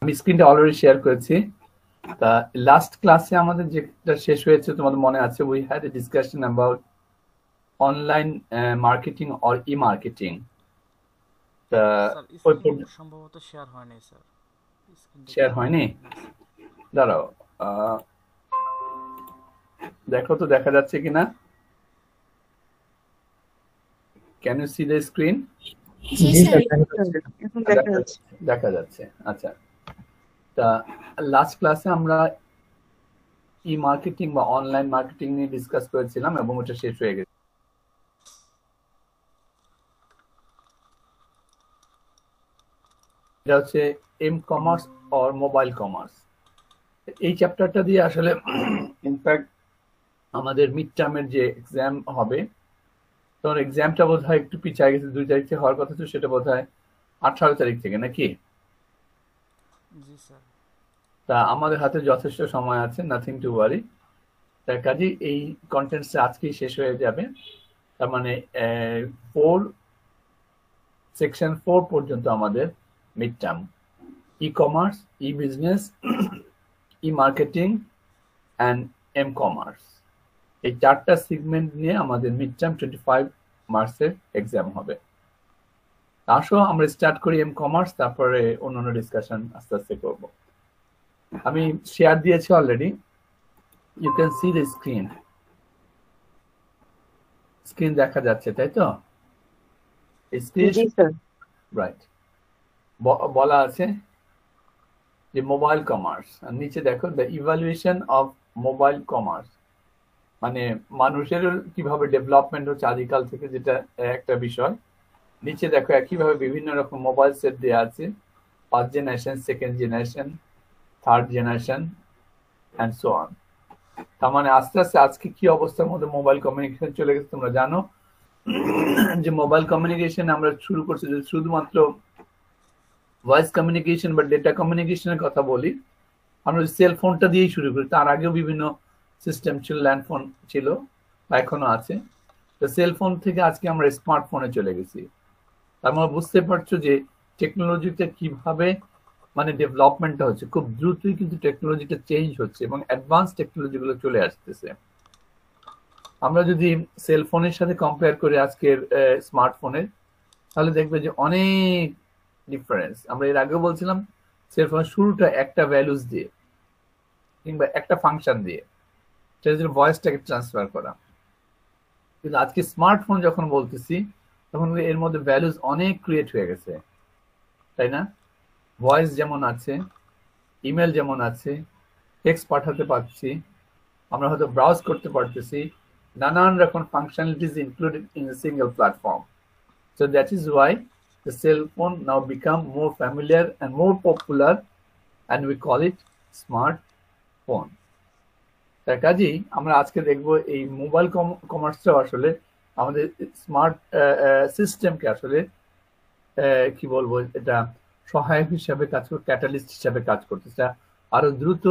আমি স্ক্রিনটা already share করেছি। তা লাস্ট ক্লাসে আমাদের যেটা শেষ হয়েছে তোমাদের মনে আছে, we had a discussion about online marketing or E marketing. তা স্যার ওই স্ক্রিন সম্ভবত শেয়ার হয়নি স্যার, স্ক্রিনটা একটু শেয়ার হয়নি, না স্যার। দাঁড়াও দেখো তো দেখা যাচ্ছে কিনা। Can you see the screen? জি জি স্যার, স্যার, দেখা যাচ্ছে। এখন দেখা যাচ্ছে। দেখা যাচ্ছে, আচ্ছা। তা লাস্ট ক্লাসে আমরা ই মার্কেটিং বা অনলাইন মার্কেটিং নিয়ে ডিসকাস করেছিলাম এবং ওটা শেষ হয়ে গেছে। এটা হচ্ছে m commerce or mobile commerce. এই চ্যাপ্টারটা দিয়ে আসলে ইনফ্যাক্ট আমাদের মিড টার্মের যে এক্সাম হবে, তখন এক্সামটা বোধ হয় একটু পিছিয়ে গেছে, 2 তারিখ থেকে হওয়ার কথা ছিল, সেটা বোধ হয় 18 তারিখ থেকে, নাকি? জি স্যার। তা আমাদের হাতে যথেষ্ট সময় আছে, নাথিং টু ওয়ারি। তার কাজে এই কন্টেন্টসটা আজকেই শেষ হয়ে যাবে। তার মানে 4 সেকশন 4 পর্যন্ত আমাদের mid term, e commerce, e business, e marketing and m commerce, এই 4টা সেগমেন্ট নিয়ে আমাদের মিড টার্ম 25 মার্চের এক্সাম হবে। আসো আমরা স্টার্ট করি এম কমার্স, তারপরে অন্যান্য ডিসকাশন আস্তে আস্তে করব। আমি শেয়ার দিয়েছি already, you can see the screen. Screen দেখা যাচ্ছে, তাই তো? স্ক্রিন জি স্যার। রাইট। বলা আছে যে মোবাইল কমার্স, আর নিচে দেখো the evaluation of mobile commerce, মানে মানুষের কিভাবে ডেভেলপমেন্ট হচ্ছে আদিকাল থেকে, যেটা একটা বিষয়। নিচে দেখো একইভাবে বিভিন্ন রকম মোবাইল সেট দেওয়া আছে, 1st generation, 2nd generation, 3rd generation and so on. তার মানে আস্তে আস্তে আজকে কি অবস্থার মধ্যে মোবাইল কমিউনিকেশন চলে গেছে তোমরা জানো। যে মোবাইল কমিউনিকেশন আমরা শুরু করছি যে শুধুমাত্র ভয়েস কমিউনিকেশন বা ডেটা কমিউনিকেশনের কথা বলি, আমরা সেল ফোনটা দিয়েই শুরু করি। তার আগেও বিভিন্ন সিস্টেম ছিল, ল্যান্ডফোন ছিল বা এখনো আছে। তো সেল ফোন থেকে আজকে আমরা স্মার্টফোনে চলে গেছি। তার মানে বুঝতে পারছো যে টেকনোলজিটা কিভাবে মানে ডেভেলপমেন্টটা হচ্ছে, খুব দ্রুতই কিন্তু টেকনোলজিটা চেঞ্জ হচ্ছে এবং অ্যাডভান্স টেকনোলজি গুলো চলে আসতেছে। আমরা যদি সেল ফোনের সাথে কম্পেয়ার করি আজকের স্মার্টফোনের, তাহলে দেখবে যে অনেক ডিফারেন্স। আমরা এর আগেও বলছিলাম সেল ফোনের শুরুটা একটা ভ্যালুস দিয়ে কিংবা একটা ফাংশন দিয়ে, সেটা হচ্ছে ভয়েসটাকে ট্রান্সফার করা। কিন্তু আজকে স্মার্টফোন যখন বলতেছি, তখন এর মধ্যে ভ্যালুস অনেক ক্রিয়েট হয়ে গেছে, তাই না? ভয়েস যেমন আছে, ইমেল যেমন আছে, টেক্সট পাঠাতে পারছি, আমরা হয়তো ব্রাউজ করতে পারতেছি, নানান রকম functionalities included in a single platform. So that is why the cell phone now become more familiar and more popular, and we call it smartphone. তার কাজেই আমরা আজকে দেখব এই মোবাইল কমার্সটাও আসলে আমাদের স্মার্ট সিস্টেমকে আসলে কি বলবো, এটা সহায়ক হিসাবে কাজ করে, ক্যাটালিস্ট হিসাবে কাজ করতেছে, আরো দ্রুত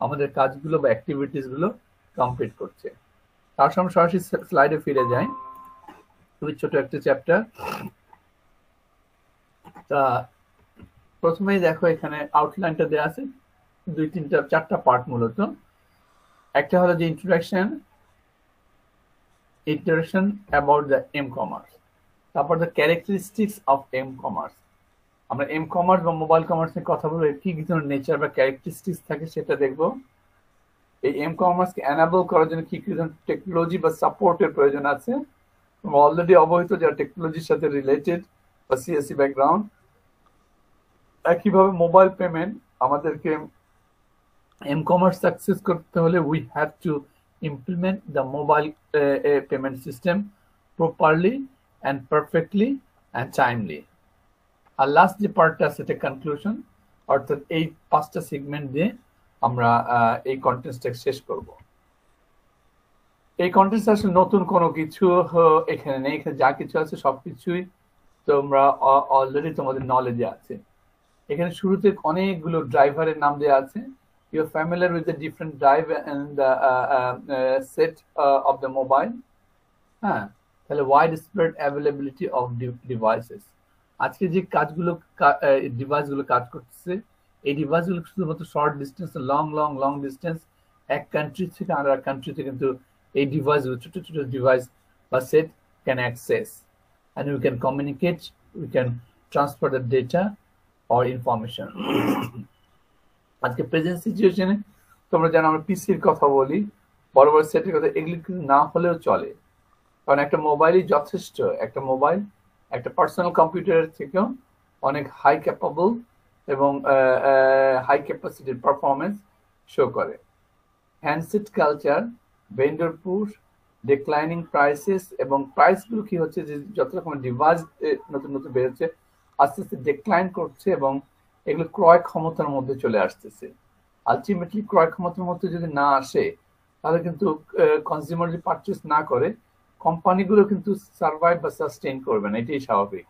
আমাদের কাজগুলো বা অ্যাক্টিভিটিস গুলো কমপ্লিট করছে। তার সঙ্গে সরাসরি স্লাইডে ফিরে যাই। খুবই ছোট একটা চ্যাপ্টার। তা প্রথমেই দেখো এখানে আউটলাইনটা দেওয়া আছে, 4টা পার্ট মূলত। একটা হলো যে introduction about the M commerce, তারপর the characteristics of M commerce. আমরা এম কমার্স বা মোবাইল কমার্সের কথা বলবো, কি কি ধরনের নেচার বা ক্যারেক্টারিস্টিক্স থাকে সেটা দেখবো। এই এম কমার্সকে এনাবল করার জন্য কি কি ধরনের টেকনোলজি বা সাপোর্টের প্রয়োজন আছে, অলরেডি অবহিত যারা টেকনোলজির সাথে রিলেটেড বা সিএসসি ব্যাকগ্রাউন্ড। একইভাবে মোবাইল পেমেন্ট, আমাদেরকে এম কমার্স সাকসেস করতে হলে we have to implement the mobile payment system properly and perfectly and timely. আর লাস্ট যে পার্টটা আছে সেটা কনক্লুশন, অর্থাৎ এই 5টা সেগমেন্ট দিয়ে আমরা এই কন্টেন্টটা শেষ করব। এই কন্টেন্ট আসলে নতুন কোনো কিছু এখানে নেই, এখানে যা কিছু আছে সবকিছুই তোমরা অলরেডি তোমাদের নলেজে আছে। এখানে শুরুতে অনেকগুলো ড্রাইভারের নাম দেওয়া আছে। You are familiar with the different drive and the set of the mobile. হ্যাঁ, তাহলে wide spread availability of devices. আজকে যে কাজগুলো ডিভাইসগুলো কাজ করতেছে, এই ডিভাইসগুলো শুধুমাত্র শর্ট ডিস্টেন্স, লং ডিস্টেন্স, এক কান্ট্রি থেকে আরেক কান্ট্রিতে কিন্তু এই ডিভাইসগুলো, ছোট ছোট ডিভাইস বা set can access, and we can communicate, we can transfer the data or information. আজকে প্রেজেন্ট সিচুয়েশনে তোমরা জানো আমরা পিসির কথা বলি, বড় বড় সেটের কথা, এগুলি কিন্তু না হলেও চলে, কারণ একটা মোবাইলই যথেষ্ট। একটা মোবাইল একটা পার্সোনাল কম্পিউটারের থেকেও অনেক হাই ক্যাপাবল এবং হাই ক্যাপাসিটির পারফরমেন্স শো করে। Handset culture, vendor push, declining prices, এবং প্রাইসগুলো কি হচ্ছে যে যত রকম ডিভাইস নতুন নতুন বেরোচ্ছে আস্তে আস্তে ডিক্লাইন করছে এবং এগুলো ক্রয় ক্ষমতার মধ্যে চলে আসতেছে। আলটিমেটলি ক্রয় ক্ষমতার মধ্যে যদি না আসে তাহলে কিন্তু কনজিউমার যদি পারচেস না করে কোম্পানিগুলো কিন্তু সার্ভাইভ বা সাস্টেইন করবে না, এটাই স্বাভাবিক।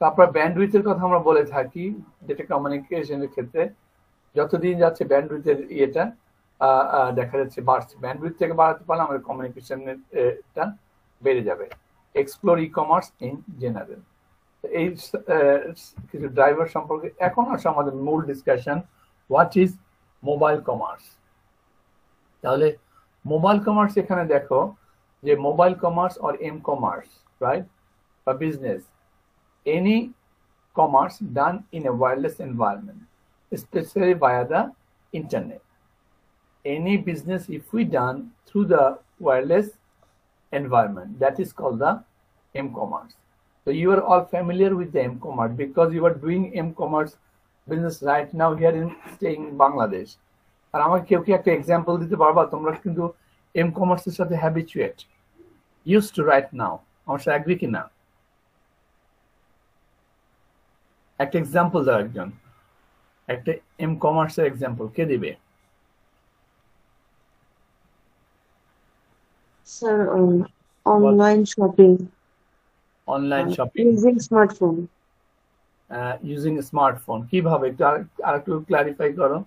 তারপর ব্যান্ডউইথের কথা আমরা বলে থাকি, যেটা কমিউনিকেশনের ক্ষেত্রে যতদিন যাচ্ছে ব্যান্ডউইথের ইয়েটা দেখা যাচ্ছে বাড়ছে। ব্যান্ডউইথ থেকে বাড়াতে পারলে আমাদের কমিউনিকেশনের টা বেড়ে যাবে। Explore e commerce in general. এই কিছু ড্রাইভার সম্পর্কে এখন আসে আমাদের মূল discussion, what is mobile commerce. তাহলে মোবাইল কমার্স এখানে দেখো যে mobile commerce or m commerce, right, বা business, any commerce done in a wireless environment, especially via the internet. Any business if we done through the wireless environment, that is called the m-commerce. So you are all familiar with the m-commerce because you are doing m-commerce business right now here in staying in Bangladesh. আর আমাকে কেউ কি একটা example দিতে পারবা? তোমরা কিন্তু m-commerce এর সাথে habituate, used to right now, আমার সাথে অ্যাগ্রি কি না? একটা এক্সাম্পল দাও, একজন একটা এম কমার্সের এক্সাম্পল কে দিবে? Sir, online shopping. Online shopping Using smartphone. Using smartphone, কিভাবে একটু আরেকটু ক্লারিফাই করো।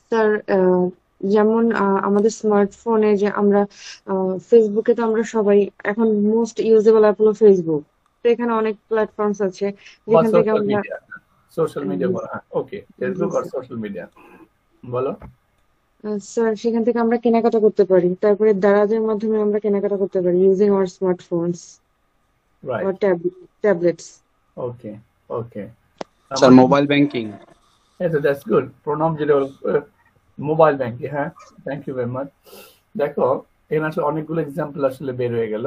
স্যার, যেমন আমাদের স্মার্টফোনে যে আমরা ফেসবুকে তো আমরা সবাই এখন মোস্ট ইউজেবল অ্যাপ হলো ফেসবুক। তো এখানে অনেক প্ল্যাটফর্মস আছে যেখান থেকে আমরা সোশ্যাল মিডিয়া বলো। ওকে, ফেসবুক আর সোশ্যাল মিডিয়া বলো। স্যার সেখান থেকে আমরা কেনাকাটা করতে পারি, তারপরে দারাজের মাধ্যমে আমরা কেনাকাটা করতে পারি using our smartphones right, or tablets. Okay okay. Sir mobile banking, তো দ্যাটস গুড। প্রণাম যেটা মোবাইল ব্যাংকিং, হ্যাঁ, থ্যাংক ইউ ভেরি মাচ। দেখো এখানে আসলে অনেকগুলো এক্সাম্পল আসলে বের হয়ে গেল।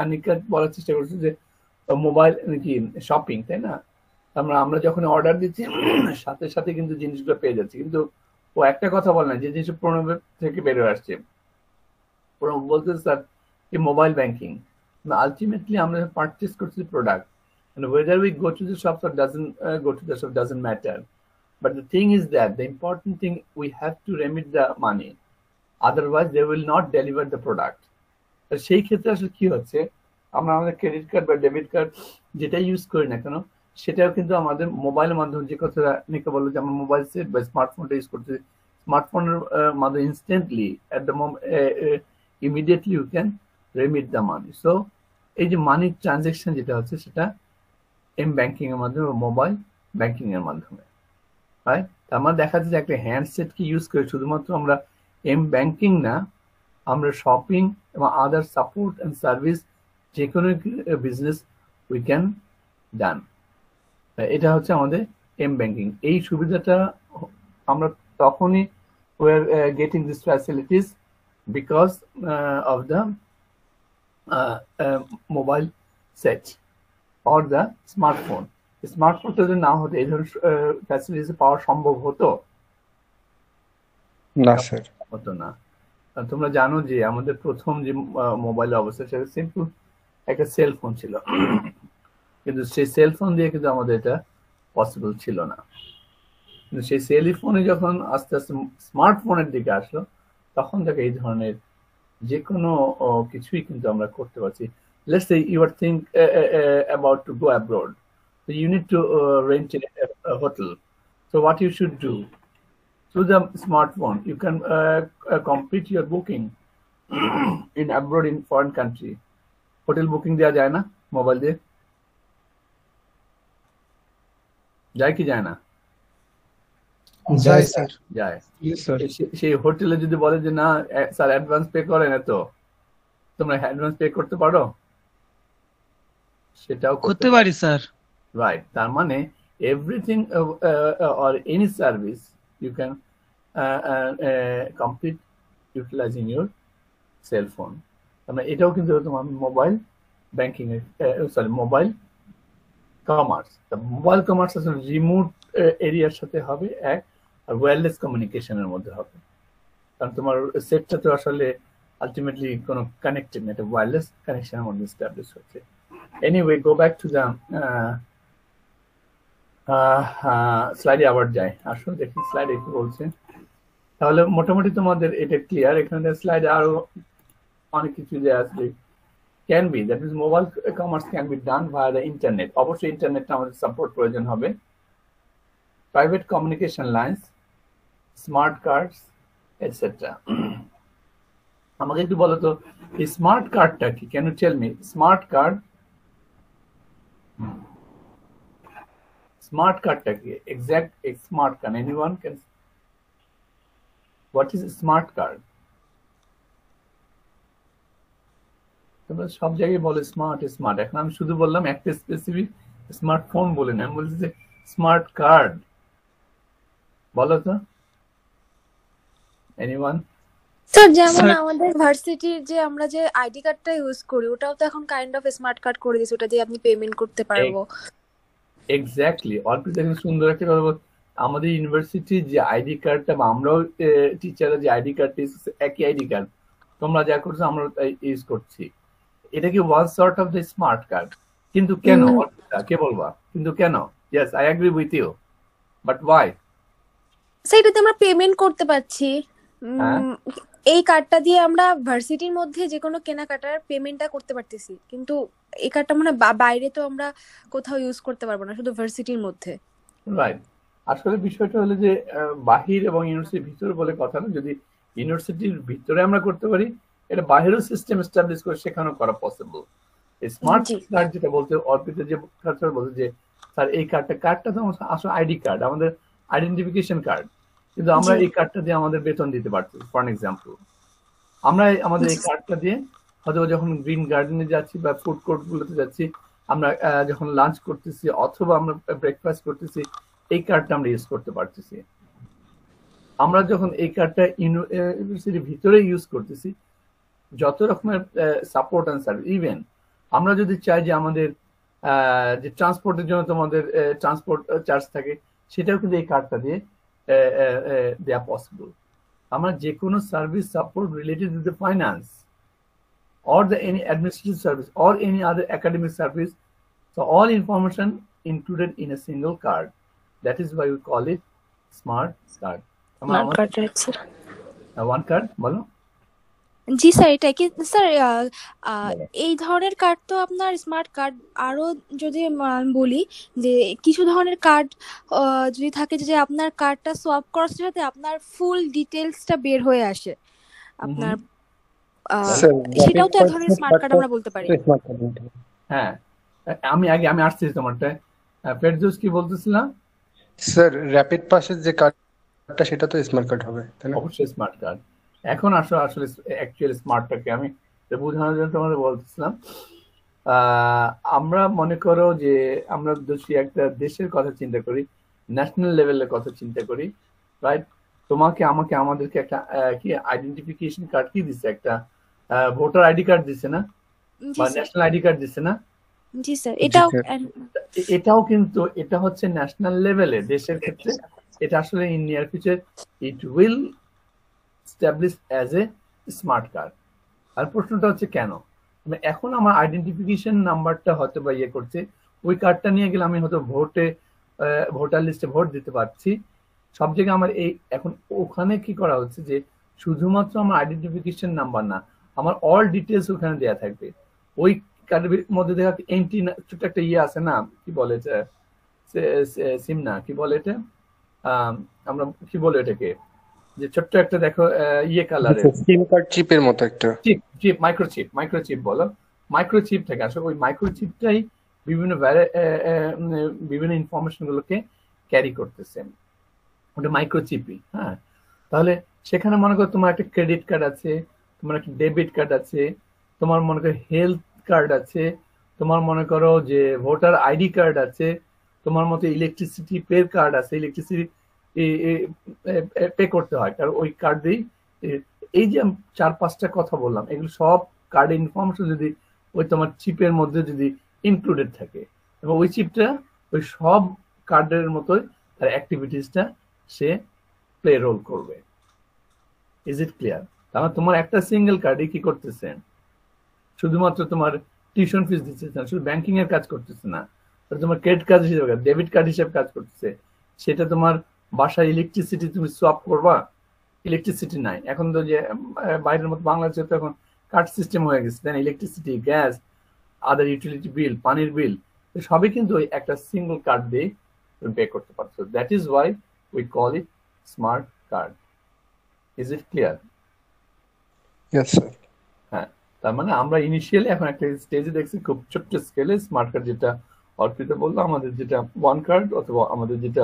আনিকা বলার চেষ্টা করছে যে মোবাইল কি শপিং, তাই না? আমরা যখন অর্ডার দিচ্ছি সাথে সাথে কিন্তু জিনিসগুলো পেয়ে যাচ্ছি, কিন্তু ও একটা কথা বলে না যে জিনিস প্রণবের থেকে বেরোয় আসছে। প্রণব বলতে স্যার কি মোবাইল ব্যাংকিং, আলটিমেটলি আমরা পারচেস করছি product, and whether we go to the shop or doesn't go to the shop doesn't matter, but the thing is that the important thing, we have to remit the money, otherwise they will not deliver the product. তো সেই ক্ষেত্রে আসলে কি হচ্ছে, আমরা আমাদের credit card বা debit card যেটা ইউজ করি না কেন সেটাও কিন্তু আমাদের মোবাইলের মাধ্যমে, যে কথা নিকে বললো যে আমরা মোবাইল সেট বা স্মার্টফোনটা ইউজ করছি, স্মার্টফোনের মাধ্যমে instantly at the immediately you can remit the money. So এই যে মানি ট্রানজেকশন যেটা হচ্ছে সেটা এম ব্যাংকিং এর মাধ্যমে, মোবাইল ব্যাংকিং এর মাধ্যমে, রাইট? তার মানে দেখা যাচ্ছে একটা হ্যান্ডসেট কি ইউজ করে শুধুমাত্র আমরা এম ব্যাংকিং না, আমরা শপিং এবং আদার সাপোর্ট অ্যান্ড সার্ভিস যে কোনো বিজনেস উই ক্যান ডান। এটা হচ্ছে আমাদের এম ব্যাংকিং। এই সুবিধাটা আমরা তখনই we are getting these facilities because of the mobile set or the smartphone. স্মার্টফোনটা যদি না হতো এই ধরনের ফ্যাসিলিটিস পাওয়া সম্ভব হতো না স্যার, হতো না। তোমরা জানো যে আমাদের প্রথম যে মোবাইল অবস্থা সেটা সিম্পল একটা সেল ফোন ছিল, কিন্তু সেই সেল ফোন দিয়ে কিন্তু আমাদের এটা পসিবল ছিল না। কিন্তু সেই সেলিফোনে যখন আস্তে আস্তে স্মার্টফোনের দিকে আসলো তখন থেকে এই ধরনের যে কোনো কিছুই কিন্তু আমরা করতে পারছি। Let's say you are think about to go abroad, so you need to rent a hotel. So what you should do, through the smartphone you can complete your booking in abroad in foreign country hotel booking দেওয়া যায় না mobile দিয়ে? যায় কি যায় না? যায় sir. যায়। জি স্যার। সেই হোটেলে যদি বলে যে না স্যার অ্যাডভান্স পে করেন, তো তোমরা অ্যাডভান্স পে করতে পারো? সেটাও করতে পারি স্যার। রাইট। তার মানে everything or any service you can complete utilising your cell phone. মানে এটাও কিন্তু তোমার মোবাইল ব্যাংকিং এর মোবাইল কমার্স। মোবাইল কমার্স আসলে রিমোট এরিয়ার সাথে হবে এক, আর ওয়্যারলেস কমিউনিকেশনের মধ্যে হবে। কারণ তোমার সেটটা তো আসলে আলটিমেটলি কোনো কানেক্টেড না, এটা ওয়্যারলেস কানেকশনের মধ্যে এস্টাবলিশ হচ্ছে। Anyway, go back to the স্লাইডে আবার যাই। আসলে দেখি স্লাইডে কি বলছে। তাহলে মোটামুটি তোমাদের এটা ক্লিয়ার। এখানে স্লাইডে আরো অনেক কিছু যে আসলে can be, that means mobile commerce can be done via the internet. অবশ্যই ইন্টারনেটটা আমাদের সাপোর্ট প্রয়োজন হবে। Private communication lines, smart cards etcetera. আমাকে একটু বলো তো এই স্মার্ট কার্ডটা কি? Can you tell me smart card? Smart কার্ডটা কি? Exact smart card, anyone can? What is smart card? তোমরা সব জায়গায় বলে স্মার্ট স্মার্ট, এখন আমি শুধু বললাম একটা স্পেসিফিক স্মার্টফোন বলে না, আমি বলছি যে স্মার্ট কার্ড। বলো তো এনিওয়ান? স্যার যেমন আমাদের ভার্সিটির যে আমরা যে আইডি কার্ডটা ইউজ করি ওটাও তো এখন কাইন্ড অফ স্মার্ট কার্ড করে দিয়েছে, ওটা দিয়ে আপনি পেমেন্ট করতে পারবো। এক্স্যাক্টলি। অল্পিত দেখুন সুন্দর একটা কথা বল। আমাদের ইউনিভার্সিটির যে আইডি কার্ডটা বা আমরাও টিচাররা যে আইডি কার্ডটা একই আইডি কার্ড, তোমরা যা করছো আমরা ইউজ করছি। এটা কি one sort of the smart card? কিন্তু কেন অর্পিতা, কে বলবা কিন্তু কেন? Yes, I agree with you, but why? Sir এটাতে আমরা পেমেন্ট করতে পারছি। এই কার্ডটা দিয়ে আমরা ভার্সিটির মধ্যে যে কোনো কেনাকাটার পেমেন্টটা করতে পারতেছি, কিন্তু এই কার্ডটা মানে বাইরে তো আমরা কোথাও ইউজ করতে পারবো না, শুধু ভার্সিটির মধ্যে। রাইট। আসলে বিষয়টা হলো যে বাহির এবং ইউনিভার্সিটির ভিতরে বলে কথা না। যদি ইউনিভার্সিটির ভিতরে আমরা করতে পারি, এটা বাহিরেও সিস্টেম এস্টাবলিশ করে সেখানেও করা পসিবল। স্মার্ট কার্ড যেটা বলতে অর্পিতা যে বলতে যে স্যার এই কার্ডটা তো আসলে আইডি কার্ড, আমাদের আইডেন্টিফিকেশন কার্ড, কিন্তু আমরা এই কার্ডটা দিয়ে আমাদের বেতন দিতে পারছি। ফর এক্সাম্পল, আমরা আমাদের এই কার্ডটা দিয়ে হয়তো যখন গ্রিন গার্ডেনে যাচ্ছি বা ফুড কোর্ট গুলোতে যাচ্ছি, আমরা যখন লাঞ্চ করতেছি অথবা আমরা ব্রেকফাস্ট করতেছি, এই কার্ডটা আমরা ইউজ করতে পারতেছি। আমরা যখন এই কার্ডটা ইউনিভার্সিটির ভিতরে ইউজ করতেছি, যত রকমের সাপোর্ট অ্যান্ড সার্ভিস, ইভেন আমরা যদি চাই যে আমাদের যে ট্রান্সপোর্টের জন্য তোমাদের ট্রান্সপোর্ট চার্জ থাকে, সেটাও কিন্তু এই কার্ডটা দিয়ে দেওয়া পসিবল। আমরা যে কোনো service support related with the finance or any administrative service or any other academic service, so all information included in a single card. That is why we call it smart card. Smart card, right sir. One card বলো। জি sir, এটা কি sir এই ধরনের card তো আপনার smart card. আরো যদি বলি যে কিছু ধরনের কার্ড যদি থাকে যে আপনার কার্ডটা সোয়াপ করার সাথে আপনার ফুল ডিটেলসটা বের হয়ে আসে আপনার, সেটাও তো এক ধরনের স্মার্ট কার্ড আমরা বলতে পারি। হ্যাঁ, আমি আসছি তোমারটা। ফেরদৌস কি বলতেছিলাম? স্যার র‍্যাপিড পাসের যে কার্ডটা সেটা তো স্মার্ট কার্ড হবে, তাই না? অবশ্যই স্মার্ট কার্ড। এখন আসলে অ্যাকচুয়ালি স্মার্টটাকে আমি বোঝানোর জন্য তোমাদের বলতেছিলাম। আমরা মনে করো যে আমরা একটা দেশের কথা চিন্তা করি, ন্যাশনাল লেভেলের কথা চিন্তা করি, রাইট? তোমাকে আমাকে আমাদেরকে একটা কি আইডেন্টিফিকেশন কার্ড কি দিছে, একটা ভোটার আইডি কার্ড দিছে না, বা ন্যাশনাল আইডি কার্ড দিছে না? জি স্যার। এটাও কিন্তু এটা হচ্ছে ন্যাশনাল লেভেলে দেশের ক্ষেত্রে। এটা আসলে in near future it will establish as a smart card. আর প্রশ্নটা হচ্ছে কেন? এখন আমার আইডেন্টিফিকেশন নাম্বারটা হয়তো বা ইয়ে করছে, ওই কার্ডটা নিয়ে গেলে আমি হয়তো ভোটার লিস্টে ভোট দিতে পারছি সব জায়গায়। আমার এই এখন ওখানে কি করা হচ্ছে যে শুধুমাত্র আমার আইডেন্টিফিকেশন নাম্বার না, আমার অল ডিটেলস ওখানে দেওয়া থাকবে। ওই কার্ডের মধ্যে দেখা এন্ট্রি ছোট একটা ইয়ে আছে না, কি বলে এটা, সিম না কি বলে এটা, আমরা কি বলে এটাকে, যে ছোট্ট একটা দেখো ইয়ে কালারের সিম কার্ড চিপের মতো একটা। চিপ মাইক্রোচিপ বলো, মাইক্রোচিপ থেকে আসলে ওই মাইক্রোচিপটাই বিভিন্ন বিভিন্ন ইনফরমেশন গুলোকে ক্যারি করতেছে, ওটা মাইক্রোচিপই। হ্যাঁ, তাহলে সেখানে মনে করো তোমার একটা ক্রেডিট কার্ড আছে, তোমার একটা ডেবিট কার্ড আছে, তোমার মনে করো হেলথ কার্ড আছে, তোমার মনে করো যে ভোটার আইডি কার্ড আছে, তোমার মতো ইলেকট্রিসিটি পে কার্ড আছে, ইলেকট্রিসিটি পে করতে হয় কারণ ওই কার্ড দিয়ে এই যে 4-5টা কথা বললাম এগুলো সব কার্ডের ইনফরমেশন যদি ওই তোমার চিপের মধ্যে যদি ইনক্লুডেড থাকে এবং ওই চিপটা ওই সব কার্ডের মতোই তার অ্যাক্টিভিটিসটা সে প্লে রোল করবে। Is it clear? তাহলে তোমার একটা সিঙ্গেল কার্ডে কি করতেছে, শুধুমাত্র তোমার টিউশন ফিস দিচ্ছে না, শুধু ব্যাংকিং এর কাজ করতেছে না, তোমার ক্রেডিট কার্ড হিসেবে ডেবিট কার্ড হিসেবে কাজ করতেছে। সেটা তোমার বাসায় ইলেকট্রিসিটি তুমি সোয়াপ করবা, ইলেকট্রিসিটি নাই এখন তো, যে বাইরের মতো বাংলাদেশে তো এখন কার্ড সিস্টেম হয়ে গেছে, দেন ইলেকট্রিসিটি, গ্যাস, আদার ইউটিলিটি বিল, পানির বিল সবই কিন্তু ওই একটা সিঙ্গল কার্ড দিয়ে পে করতে পারছো। That is why we call it smart card. Is it clear? Yes sir. হ্যাঁ, তার মানে আমরা ইনিশিয়ালি এখন একটা স্টেজে দেখছি খুব ছোট্ট স্কেলে স্মার্ট কার্ড, যেটা অর্পিতা বললো, আমাদের যেটা ওয়ান কার্ড অথবা আমাদের যেটা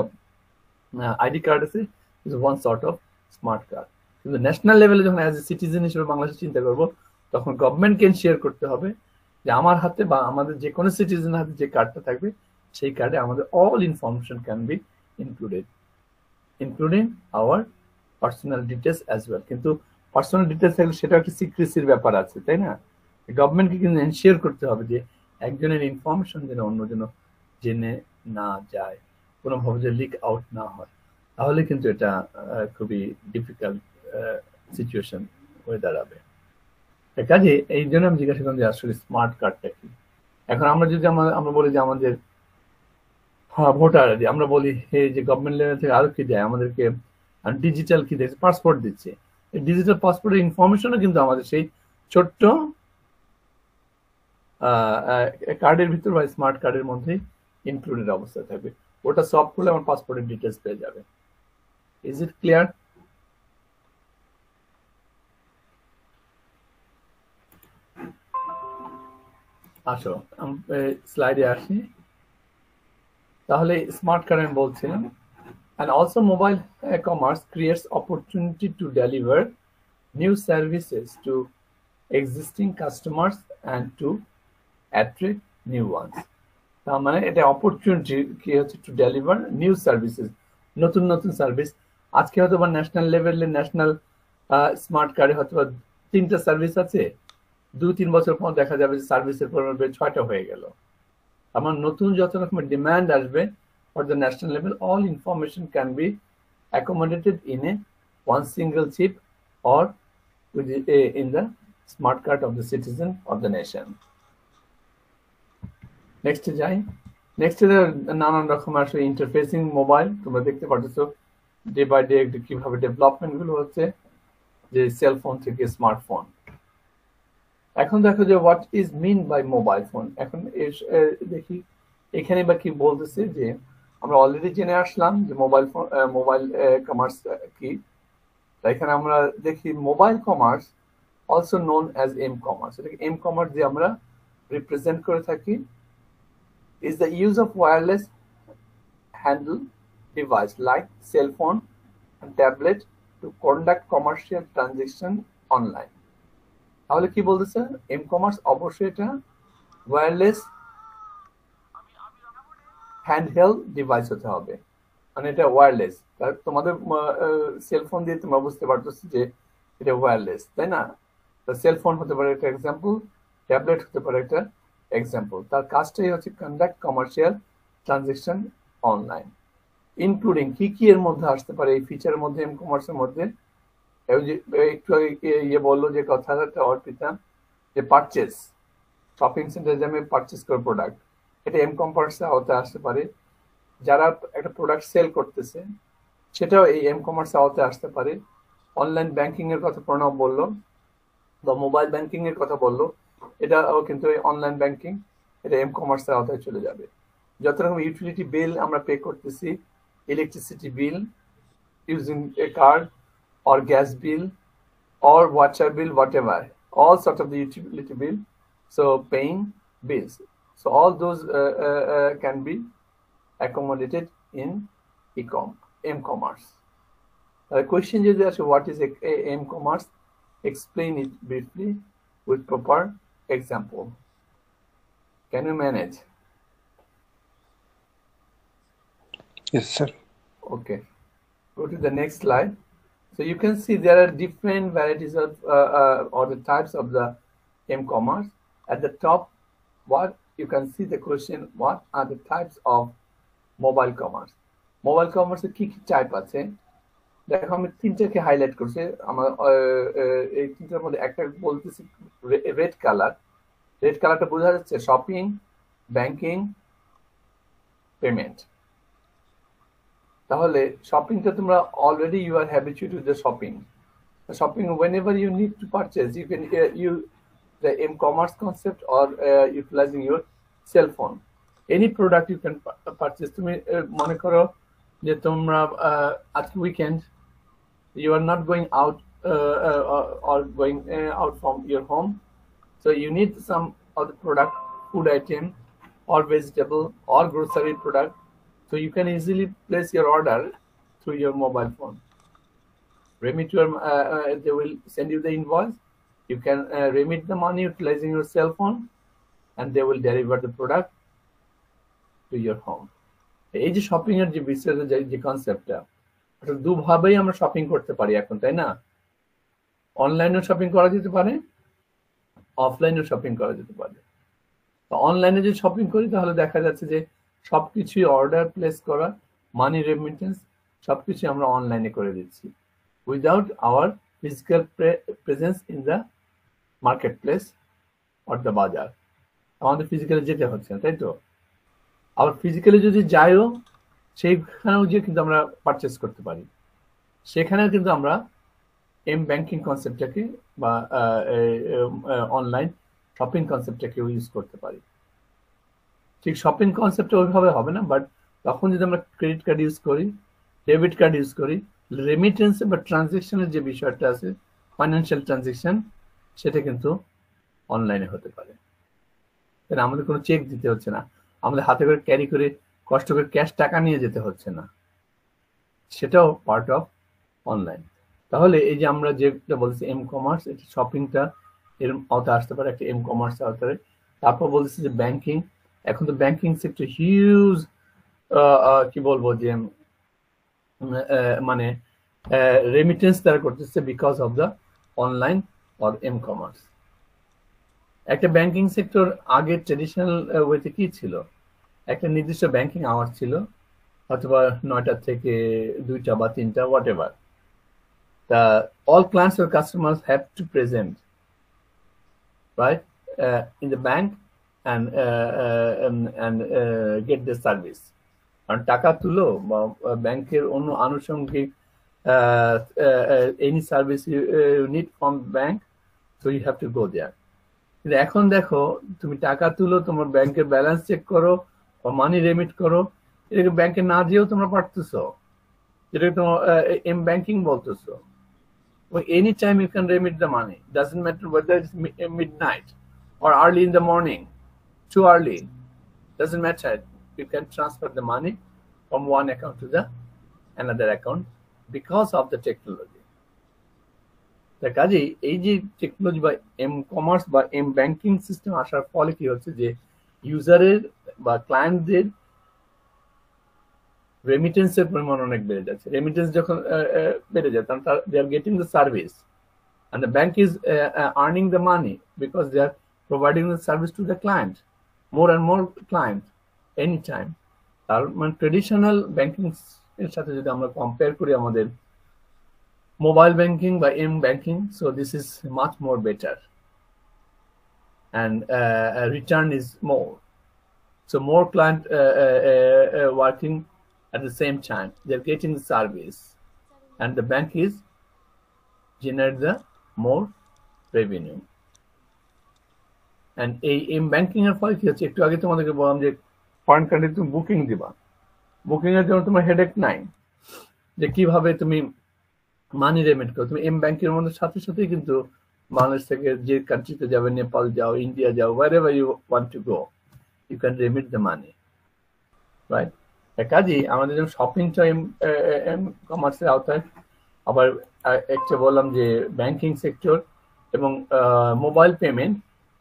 আইডি কার্ড আছে is one sort of smart card. কিন্তু ন্যাশনাল লেভেলে যখন অ্যাজ এ সিটিজেন হিসেবে বাংলাদেশে চিন্তা করবো তখন গভর্নমেন্টকে শেয়ার করতে হবে যে আমার হাতে বা আমাদের যে কোনো সিটিজেনের হাতে যে কার্ডটা থাকবে সেই কার্ডে আমাদের all information can be included, including hour personal details as well. কিন্তু পার্সোনাল ডিটেলস থাকলে সেটা একটা সিক্রেসির ব্যাপার আছে, তাই না? গভর্নমেন্টকে কিন্তু এনশিওর করতে হবে যে একজনের ইনফরমেশন যেন অন্যজন জেনে না যায়, কোনোভাবে যে লিক আউট না হয়, তাহলে কিন্তু এটা খুবই ডিফিকাল্ট সিচুয়েশন হয়ে দাঁড়াবে। কাজে এই জন্য আমি জিজ্ঞাসা করলাম যে আসলে স্মার্ট কার্ডটা কি। এখন আমরা যদি আমরা বলি যে আমাদের ভোটার আইডি, আমরা বলি এই যে গভর্নমেন্ট লেভেল থেকে আরো কি দেয় আমাদেরকে, ডিজিটাল কি দিচ্ছে, পাসপোর্ট দিচ্ছে। এই ডিজিটাল পাসপোর্টের ইনফরমেশনও কিন্তু আমাদের সেই ছোট্ট কার্ডের ভিতর বা স্মার্ট কার্ডের মধ্যে ইনক্লুডেড অবস্থায় থাকবে। ওটা সলভ করলে আমার পাসপোর্টের ডিটেলস পেয়ে যাবে। Is it clear? আসো স্লাইডে আসি। তাহলে স্মার্ট কার্ড আমি বলছিলাম, and also mobile commerce creates opportunity to deliver new services to existing customers and to attract new ones. তার মানে এটা অপরচুনিটি কি হচ্ছে টু ডেলিভার নিউ সার্ভিসেস, নতুন নতুন সার্ভিস। আজকে হয়তো বা ন্যাশনাল লেভেলে ন্যাশনাল স্মার্ট কার্ডে হয়তো 3টা সার্ভিস আছে, 2-3 বছর পর দেখা যাবে যে সার্ভিসের পরিমাণ 6টা হয়ে গেল। আমার নতুন যত রকমের ডিমান্ড আসবে for the national level, all information can be accommodated in a one single chip or in the smart card of the citizen of the nation. Next যাই। নেক্সট নানান রকম আসলে ইন্টারফেসিং মোবাইল, তোমরা দেখতে পাচ্ছ ডে বাই ডে কিভাবে development গুলো হচ্ছে, যে সেলফোন থেকে স্মার্টফোন। এখন দেখো যে what is mean by mobile phone. এখন দেখি এখানে বা কি বলতেছে, যে আমরা অলরেডি জেনে আসলাম যে মোবাইল কমার্স কি। এখানে আমরা দেখি mobile commerce also known as m commerce. এটাকে এম কমার্স দিয়ে আমরা রিপ্রেজেন্ট করে থাকি। Is the use of wireless handle device like cell phone and tablet to conduct commercial transaction online. তাহলে কি বলতেছে, এম কমার্স অবশ্যই এটা ওয়্যারলেস হ্যান্ডহেল্ড ডিভাইস হতে হবে, মানে এটা ওয়্যারলেস। তোমাদের সেলফোন দিয়ে তোমরা বুঝতে পারতেছো যে এটা ওয়্যারলেস, তাই না? সেলফোন হতে পারে একটা এক্সাম্পল, ট্যাবলেট হতে পারে একটা এক্সাম্পল। তার কাজটাই হচ্ছে conduct commercial transaction online, including কি কি এর মধ্যে আসতে পারে এই ফিচারের মধ্যে, এম কমার্সের মধ্যে। একটু আগে বললো যে কথাটা অর্পিতা, যে পারচেস, শপিং সেন্টারে যে আমি পারচেস করে প্রোডাক্ট, এটা এম কমার্সে আওতায় আসতে পারে। যারা একটা প্রোডাক্ট সেল করতেছে সেটাও এই এম কমার্সে আওতায় আসতে পারে। অনলাইন ব্যাংকিং এর কথা প্রণব বললো বা মোবাইল ব্যাংকিং এর কথা বললো, এটাও কিন্তু অনলাইন ব্যাংকিং, এটা এম কমার্সের আওতায় চলে যাবে। যত রকম ইউটিলিটি বিল আমরা পে করতেছি, electricity bill using a card, or gas bill or water bill, whatever, all sort of the utility bill. So paying bills. So all those can be accommodated in m-commerce. The question is that what is m-commerce? Explain it briefly with proper example. Can you manage? Yes, sir. Okay. Go to the next slide. So you can see there are different varieties of or the types of the m-commerce. At the top, what you can see the question: what are the types of mobile commerce? Mobile commerce কি কি type আছে? দেখো আমি তিনটাকে highlight করছি। আমার এই তিনটার মধ্যে একটা বলতেছি রেড কালার। রেড কালারটা বোঝা যাচ্ছে শপিং, ব্যাংকিং, পেমেন্ট। তাহলে শপিংটা তোমরা already you are habituated with the shopping. Shopping, whenever you need to purchase, you can use the m-commerce concept or utilizing your cell phone. Any product you can purchase. তুমি মনে করো যে তোমরা আজকে weekend, you are not going out or going out from your home, so you need some of the product, food item or vegetable or grocery product, so you can easily place your order through your mobile phone. Remit your they will send you the invoice. You can remit the money utilizing your cell phone, and they will deliver the product to your home. এই যে shopping এর যে বিস্তারিত যে কনসেপ্টটা, এটা দুভাবেই আমরা shopping করতে পারি এখন, তাই না? অনলাইনেও শপিং করা যেতে পারে, অফলাইনেও শপিং করা যেতে পারে। তো অনলাইনে যদি শপিং করি তাহলে দেখা যাচ্ছে যে সবকিছুই অর্ডার প্লেস করা, মানি রেমিটেন্স সবকিছু আমরা অনলাইনে করে দিচ্ছি, without our physical presence in the marketplace or the বাজার। আমাদের ফিজিক্যালি যেতে হচ্ছে না, তাই তো? আবার ফিজিক্যালি যদি যাইও সেইখানেও গিয়ে কিন্তু আমরা পারচেস করতে পারি। সেখানে কিন্তু আমরা এম ব্যাংকিং কনসেপ্টটাকে বা অনলাইন শপিং কনসেপ্টটাকে ইউজ করতে পারি। ঠিক শপিং কনসেপ্টটা ওইভাবে হবে না, বাট তখন যদি আমরা ক্রেডিট কার্ড ইউজ করি, ডেবিট কার্ড ইউজ করি, রেমিটেন্স বা ট্রানজেকশনের যে বিষয়টা আছে, ফাইন্যান্সিয়াল ট্রানজেকশন, সেটা কিন্তু অনলাইনে হতে পারে। তাই আমাদের কোনো চেক দিতে হচ্ছে না, আমাদের হাতে করে ক্যারি করে কষ্ট করে ক্যাশ টাকা নিয়ে যেতে হচ্ছে না, সেটাও পার্ট অফ অনলাইন। তাহলে এই যে আমরা যেটা বলছি এম কমার্স, এটা শপিংটা এর আওতায় আসতে পারে, একটা এম কমার্স আওতায়। তারপর বলতেছি যে ব্যাংকিং, এখন তো ব্যাংকিং সেক্টর হিউজ, কি বলবো যে মানে রেমিটেন্স তারা করতেছে because of the online or m commerce. একটা ব্যাংকিং সেক্টর আগে ট্রেডিশনাল ওয়েতে কি ছিল, একটা নির্দিষ্ট ব্যাংকিং আওয়ার ছিল, অথবা 9টা থেকে 2টা বা 3টা, what ever. all clients or customers have to present, right, in the bank and get the service. কারণ টাকা তুলো বা ব্যাংকের অন্য আনুষঙ্গিক any service you need from bank, so you have to go there. কিন্তু এখন দেখো, তুমি টাকা তুলো, তোমার ব্যাংকের ব্যালেন্স চেক করো বা মানি রেমিট করো, এটাকে ব্যাংকে না যেও তোমরা পারতেছো, যেটাকে তোমার এম ব্যাংকিং বলতেছো। Any time you can remit the money, doesn't matter whether it's midnight or early in the morning, too early, doesn't matter. You can transfer the money from one account to the another account because of the technology. The কাজে এই যে technology বা M commerce বা m banking system আসার ফলে কি হচ্ছে যে ইউজারের বা ক্লায়েন্টদের রেমিটেন্সের পরিমাণ অনেক বেড়ে যাচ্ছে। রেমিটেন্স যখন বেড়ে যায় তখন they are getting the service and the bank is earning the money because they are providing the service to the client, more and more client anytime. তার মানে ট্রেডিশনাল ব্যাংকিং এর সাথে যদি আমরা কম্পেয়ার করি আমাদের মোবাইল ব্যাংকিং বা m banking, so this is much more better and return is more. So more client working at the same time, they're getting the service and the bank is generate the more revenue. And in banking এর ফলে কি হচ্ছে, একটু আগে তোমাদেরকে বললাম যে foreign country তুমি বুকিং দিবা, বুকিং এর জন্য তোমার হেডেক নাই যে কিভাবে তুমি মানি রেমিট করো, তুমি এম ব্যাংকের মধ্যে সাথে সাথে কিন্তু বাংলাদেশ থেকে যে কান্ট্রিতে যাবে, নেপাল যাও, ইন্ডিয়া যাও, wherever you want to go, you can remit the money, right? কাজেই আমাদের যেমন শপিংটা এম কমার্সের আওতায়, আবার একটা বললাম যে ব্যাংকিং সেক্টর এবং মোবাইল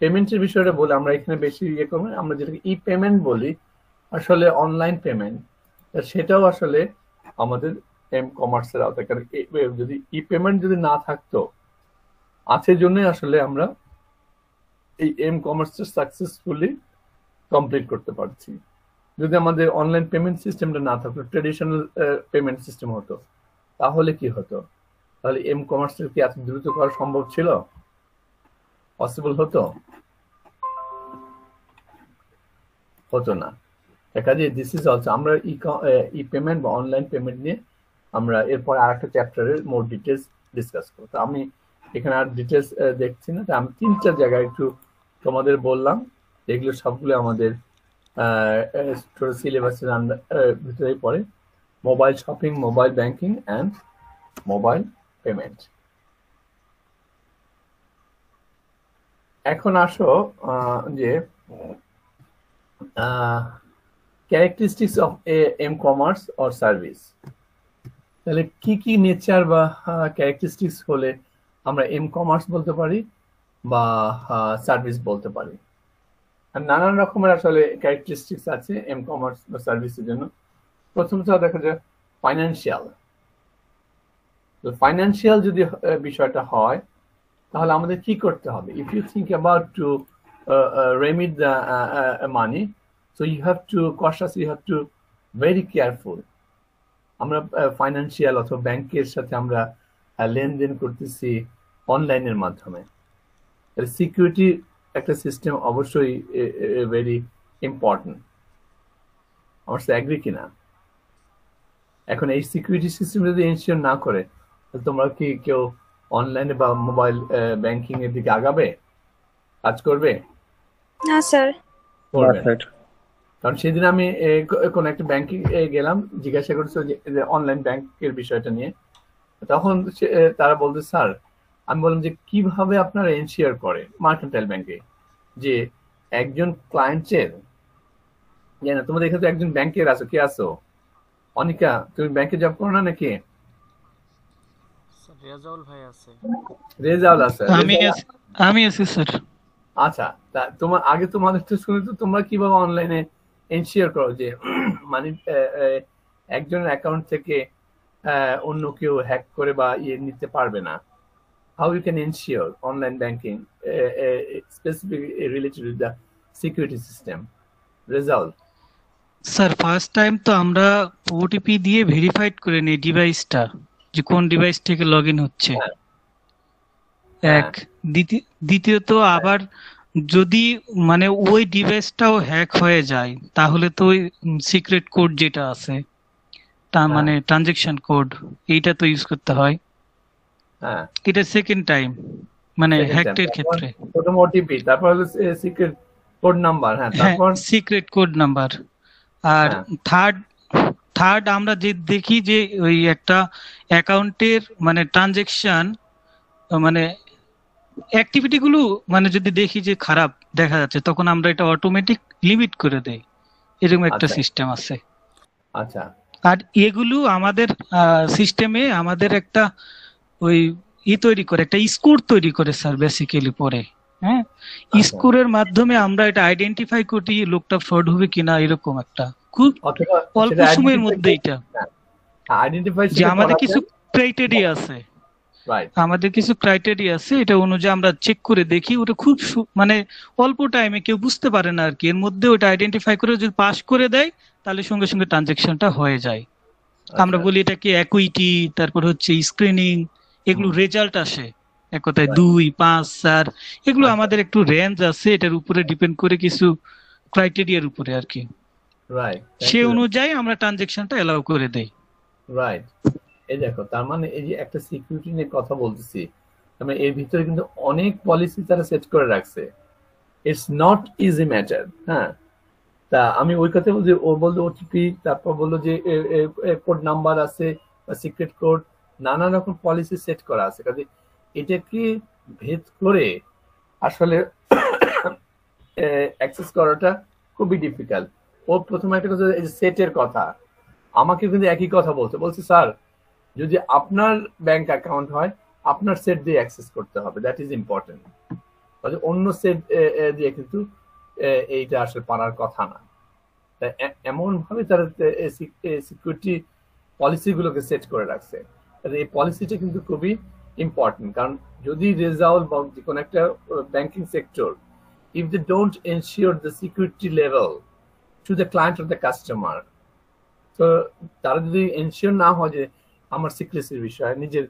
পেমেন্টের বিষয়টা বলে আমরা এখানে বেশি ইয়ে করবো। আমরা যেটাকে ই পেমেন্ট বলি, আসলে অনলাইন পেমেন্ট, সেটাও আসলে আমাদের এম কমার্সের আওতায়। কারণ যদি ই পেমেন্ট যদি না থাকতো, আছে জন্যই আসলে আমরা এই এম কমার্সটা সাকসেসফুলি কমপ্লিট করতে পারছি। যদি আমাদের অনলাইন পেমেন্ট সিস্টেমটা না থাকতো, ট্রেডিশনাল পেমেন্ট সিস্টেম হতো, তাহলে কি হতো? তাহলে এম কমার্সটা কি এত দ্রুত করা সম্ভব ছিল? পসিবল হতো? হতো না। কাজে দিস ইজ অলসো, আমরা ই পেমেন্ট বা অনলাইন পেমেন্ট নিয়ে আমরা এরপর আর একটা চ্যাপ্টারের মোর ডিটেলস ডিসকাস করবো। তো আমি এখানে আর ডিটেলস দেখছি না, আমি 3-4 জায়গায় একটু তোমাদের বললাম, এগুলো সবগুলো আমাদের সিলেবাসের ভিতরেই পড়ে। Mobile shopping, mobile banking and mobile payment. এখন আসো যে characteristics of M commerce or service. তাহলে কি কি নেচার বা ক্যারেক্টারিস্টিক্স হলে আমরা এম কমার্স বলতে পারি বা সার্ভিস বলতে পারি? আর নানান রকমের আসলে ক্যারেক্টারিস্টিক্স আছে এম কমার্স বা সার্ভিসের জন্য। প্রথমত দেখা যায় ফাইন্যান্সিয়াল। ফাইন্যান্সিয়াল যদি বিষয়টা হয়, তাহলে আমাদের কি করতে হবে? If you think about to remit the money, so you have to cautious, you have to very careful. আমরা ফাইন্যান্সিয়াল অথবা ব্যাংকের সাথে আমরা লেনদেন করতেছি অনলাইনের মাধ্যমে, সিকিউরিটি একটা সিস্টেম অবশ্যই ভেরি ইম্পর্টেন্ট। আমার সাথে অ্যাগ্রি কিনা? এখন এই সিকিউরিটি সিস্টেম যদি এনশিওর না করে, তাহলে তোমরা কি কেউ অনলাইনে বা মোবাইল ব্যাংকিং এর দিকে আগাবে, কাজ করবে? না স্যার। কারণ সেদিন আমি কোন একটা ব্যাংকে গেলাম, জিজ্ঞাসা করছে যে অনলাইন ব্যাংকের বিষয়টা নিয়ে, তখন তারা বলতে, স্যার, আমি বললাম যে কিভাবে আপনারা এনশিওর করে মার্কেন্টাইল ব্যাংকে যে একজন ক্লায়েন্টের, জানো তোমাদের এখানে তো একজন ব্যাংকের আছো, কে আছো? অনিকা, তুমি ব্যাংকে জব করো না নাকি? স্যার রেজাউল ভাই আছে। রেজাউল আছে? আমি আছি স্যার। আচ্ছা, তা তোমার আগে তোমাদের তো শুনে তো তোমরা কিভাবে অনলাইনে এনশিওর করো যে মানে একজনের অ্যাকাউন্ট থেকে অন্য কেউ হ্যাক করে বা ইয়ে নিতে পারবে না? How you can ensure online banking specific related with the security system? Result sir, first time তো আমরা ওটিপি দিয়ে ভেরিফাইড করে নিই ডিভাইসটা, যে কোন ডিভাইস থেকে লগ ইন হচ্ছে। এক, দ্বিতীয়ত আবার যদি মানে ওই ডিভাইসটাও হ্যাক হয়ে যায়, তাহলে তো ওই সিক্রেট কোড যেটা আছে, তা মানে ট্রানজেকশন কোড, এইটা তো ইউজ করতে হয়। এটা সেকেন্ড টাইম মানে হ্যাকের ক্ষেত্রে। প্রথম ওটিপি, তারপর হলো সিক্রেট কোড নাম্বার। হ্যাঁ, তারপর সিক্রেট কোড নাম্বার। আর থার্ড আমরা যে দেখি যে ওই একটা অ্যাকাউন্টের মানে ট্রানজেকশন মানে অ্যাক্টিভিটি গুলো মানে যদি দেখি যে খারাপ দেখা যাচ্ছে, তখন আমরা এটা অটোমেটিক লিমিট করে দেই, এরকম একটা সিস্টেম আছে। আচ্ছা, আর এগুলো আমাদের সিস্টেমে আমাদের একটা ওই তৈরি করে, একটা স্কোর তৈরি করে স্যার বেসিক্যালি পরে। হ্যাঁ, স্কোরের মাধ্যমে আমরা এটা আইডেন্টিফাই করি লোকটা ফ্রড হবে কিনা, এরকম একটা খুব অল্প সময়ের মধ্যে এটা আইডেন্টিফাই যে আমাদের কিছু ক্রাইটেরিয়া আছে, এটা অনুযায়ী আমরা চেক করে দেখি, ওটা খুব মানে অল্প টাইমে কেউ বুঝতে পারে না আর কি, এর মধ্যে ওটা আইডেন্টিফাই করে যদি পাস করে দেয়, তাহলে সঙ্গে সঙ্গে ট্রানজেকশনটা হয়ে যায়। আমরা বলি এটাকে অ্যাকুইটি, তারপর হচ্ছে স্ক্রিনিং, এগুলো রেজাল্ট আসে এক কথায় 2, 5, 4, এগুলো আমাদের একটু রেঞ্জ আছে, এটার উপরে ডিপেন্ড করে কিছু ক্রাইটেরিয়ার উপরে আর কি, সে অনুযায়ী আমরা ট্রানজেকশনটা এলাও করে দেই। রাইট। এই দেখো, তার মানে এই যে একটা সিকিউরিটি নিয়ে কথা বলতেছি, মানে এর ভিতরে কিন্তু অনেক পলিসি তারা সেট করে রাখছে। It's not easy matter. হ্যাঁ, তা আমি ওই কথা বলছি, ও বললো ওটিপি, তারপর বললো যে কোড নাম্বার আছে বা সিক্রেট কোড, নানা রকম পলিসি সেট করা আছে, কাজে এটাকে ভেদ করে আসলে অ্যাক্সেস করাটা খুবই ডিফিকাল্ট। ও প্রথমে একটা কথা, এই যে সেটের কথা, আমাকে কিন্তু একই কথা বলছে স্যার যদি আপনার ব্যাংক অ্যাকাউন্ট হয় আপনার সেট দিয়ে অ্যাক্সেস করতে হবে, দ্যাট ইজ ইম্পর্টেন্ট। অন্য সেট দিয়ে কিন্তু এইটা আসলে পারার কথা না। এমন ভাবে তারা সিকিউরিটি পলিসি গুলোকে সেট করে রাখছে, এই পলিসিটা কিন্তু খুবই ইম্পর্টেন্ট। কারণ যদি রেজাল্ট বা যে কোনো একটা banking sector, if they don't ensure the security level to the client or the customer, তো তারা যদি এনশিওর না হয় যে আমার সিক্রেসির বিষয় নিজের,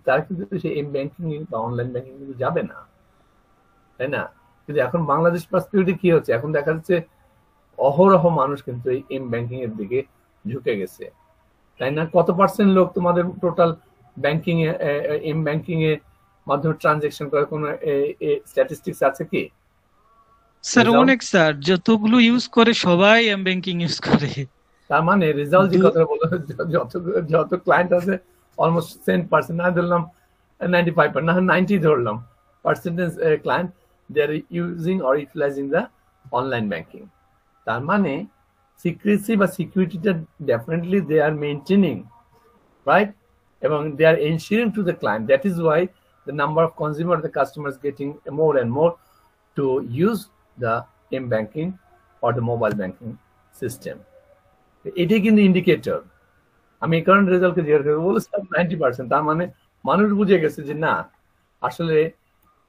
তারা কিন্তু সেই ব্যাংকিং বা অনলাইন ব্যাংকিং কিন্তু যাবে না, তাই না? কিন্তু এখন বাংলাদেশ পার্সপেক্টিভ কি হচ্ছে, এখন দেখা যাচ্ছে অহরহ মানুষ কিন্তু এই এম ব্যাংকিং এর দিকে ঝুঁকে গেছে, তাই না? কত পার্সেন্ট লোক তোমাদের টোটাল ব্যাংকিং এ এম ব্যাংকিং এর মাধ্যমে ট্রানজাকশন করে কোনো স্ট্যাটিস্টিক্স আছে কি? স্যার অনেক স্যার, যতগুলো ইউজ করে সবাই এম ব্যাংকিং ইউজ করে। তার মানে রেজাল্ট যে কথা বলো, যত ক্লায়েন্ট আছে অলমোস্ট 10%, না ধরলাম 95%, না 90 ধরলাম percentage client they are using or utilising the online banking. তার মানে সিক্রেসি বা সিকিউরিটিটা definitely they are maintaining, right? এবং they are ensuring to the client. That is why the number of consumer, the customers getting more and more to use the M banking or the mobile banking system. এটাই কিন্তু indicator. আমি এই কারণে রেজাল্টকে জিজ্ঞাসা করবো, বলে 90%, তার মানে মানুষ বুঝে গেছে যে না আসলে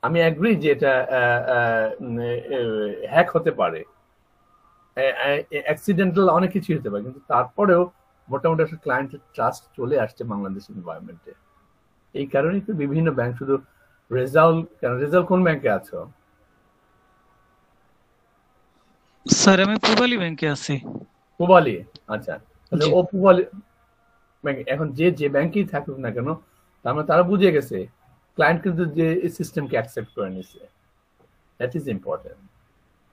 আমি অ্যাগ্রি যে এটা হ্যাক হতে পারে, অ্যাক্সিডেন্টাল অনেক কিছু হতে পারে, কিন্তু তারপরেও মোটামুটি একটা ক্লায়েন্টের ট্রাস্ট চলে আসছে বাংলাদেশ এনভায়রনমেন্টে। এই কারণেই তো বিভিন্ন ব্যাংক, শুধু রেজাল্ট কেন, রেজাল্ট কোন ব্যাংকে আছো? স্যার আমি পূবালী ব্যাংকে আছি। পূবালী, আচ্ছা। তাহলে ও পূবালী ব্যাংক, এখন যে ব্যাংকেই থাকুক না কেন, তার মানে তারা বুঝে গেছে ক্লায়েন্ট কিন্তু যে সিস্টেমকে অ্যাকসেপ্ট করে নিছে, দ্যাট ইজ ইম্পর্টেন্ট।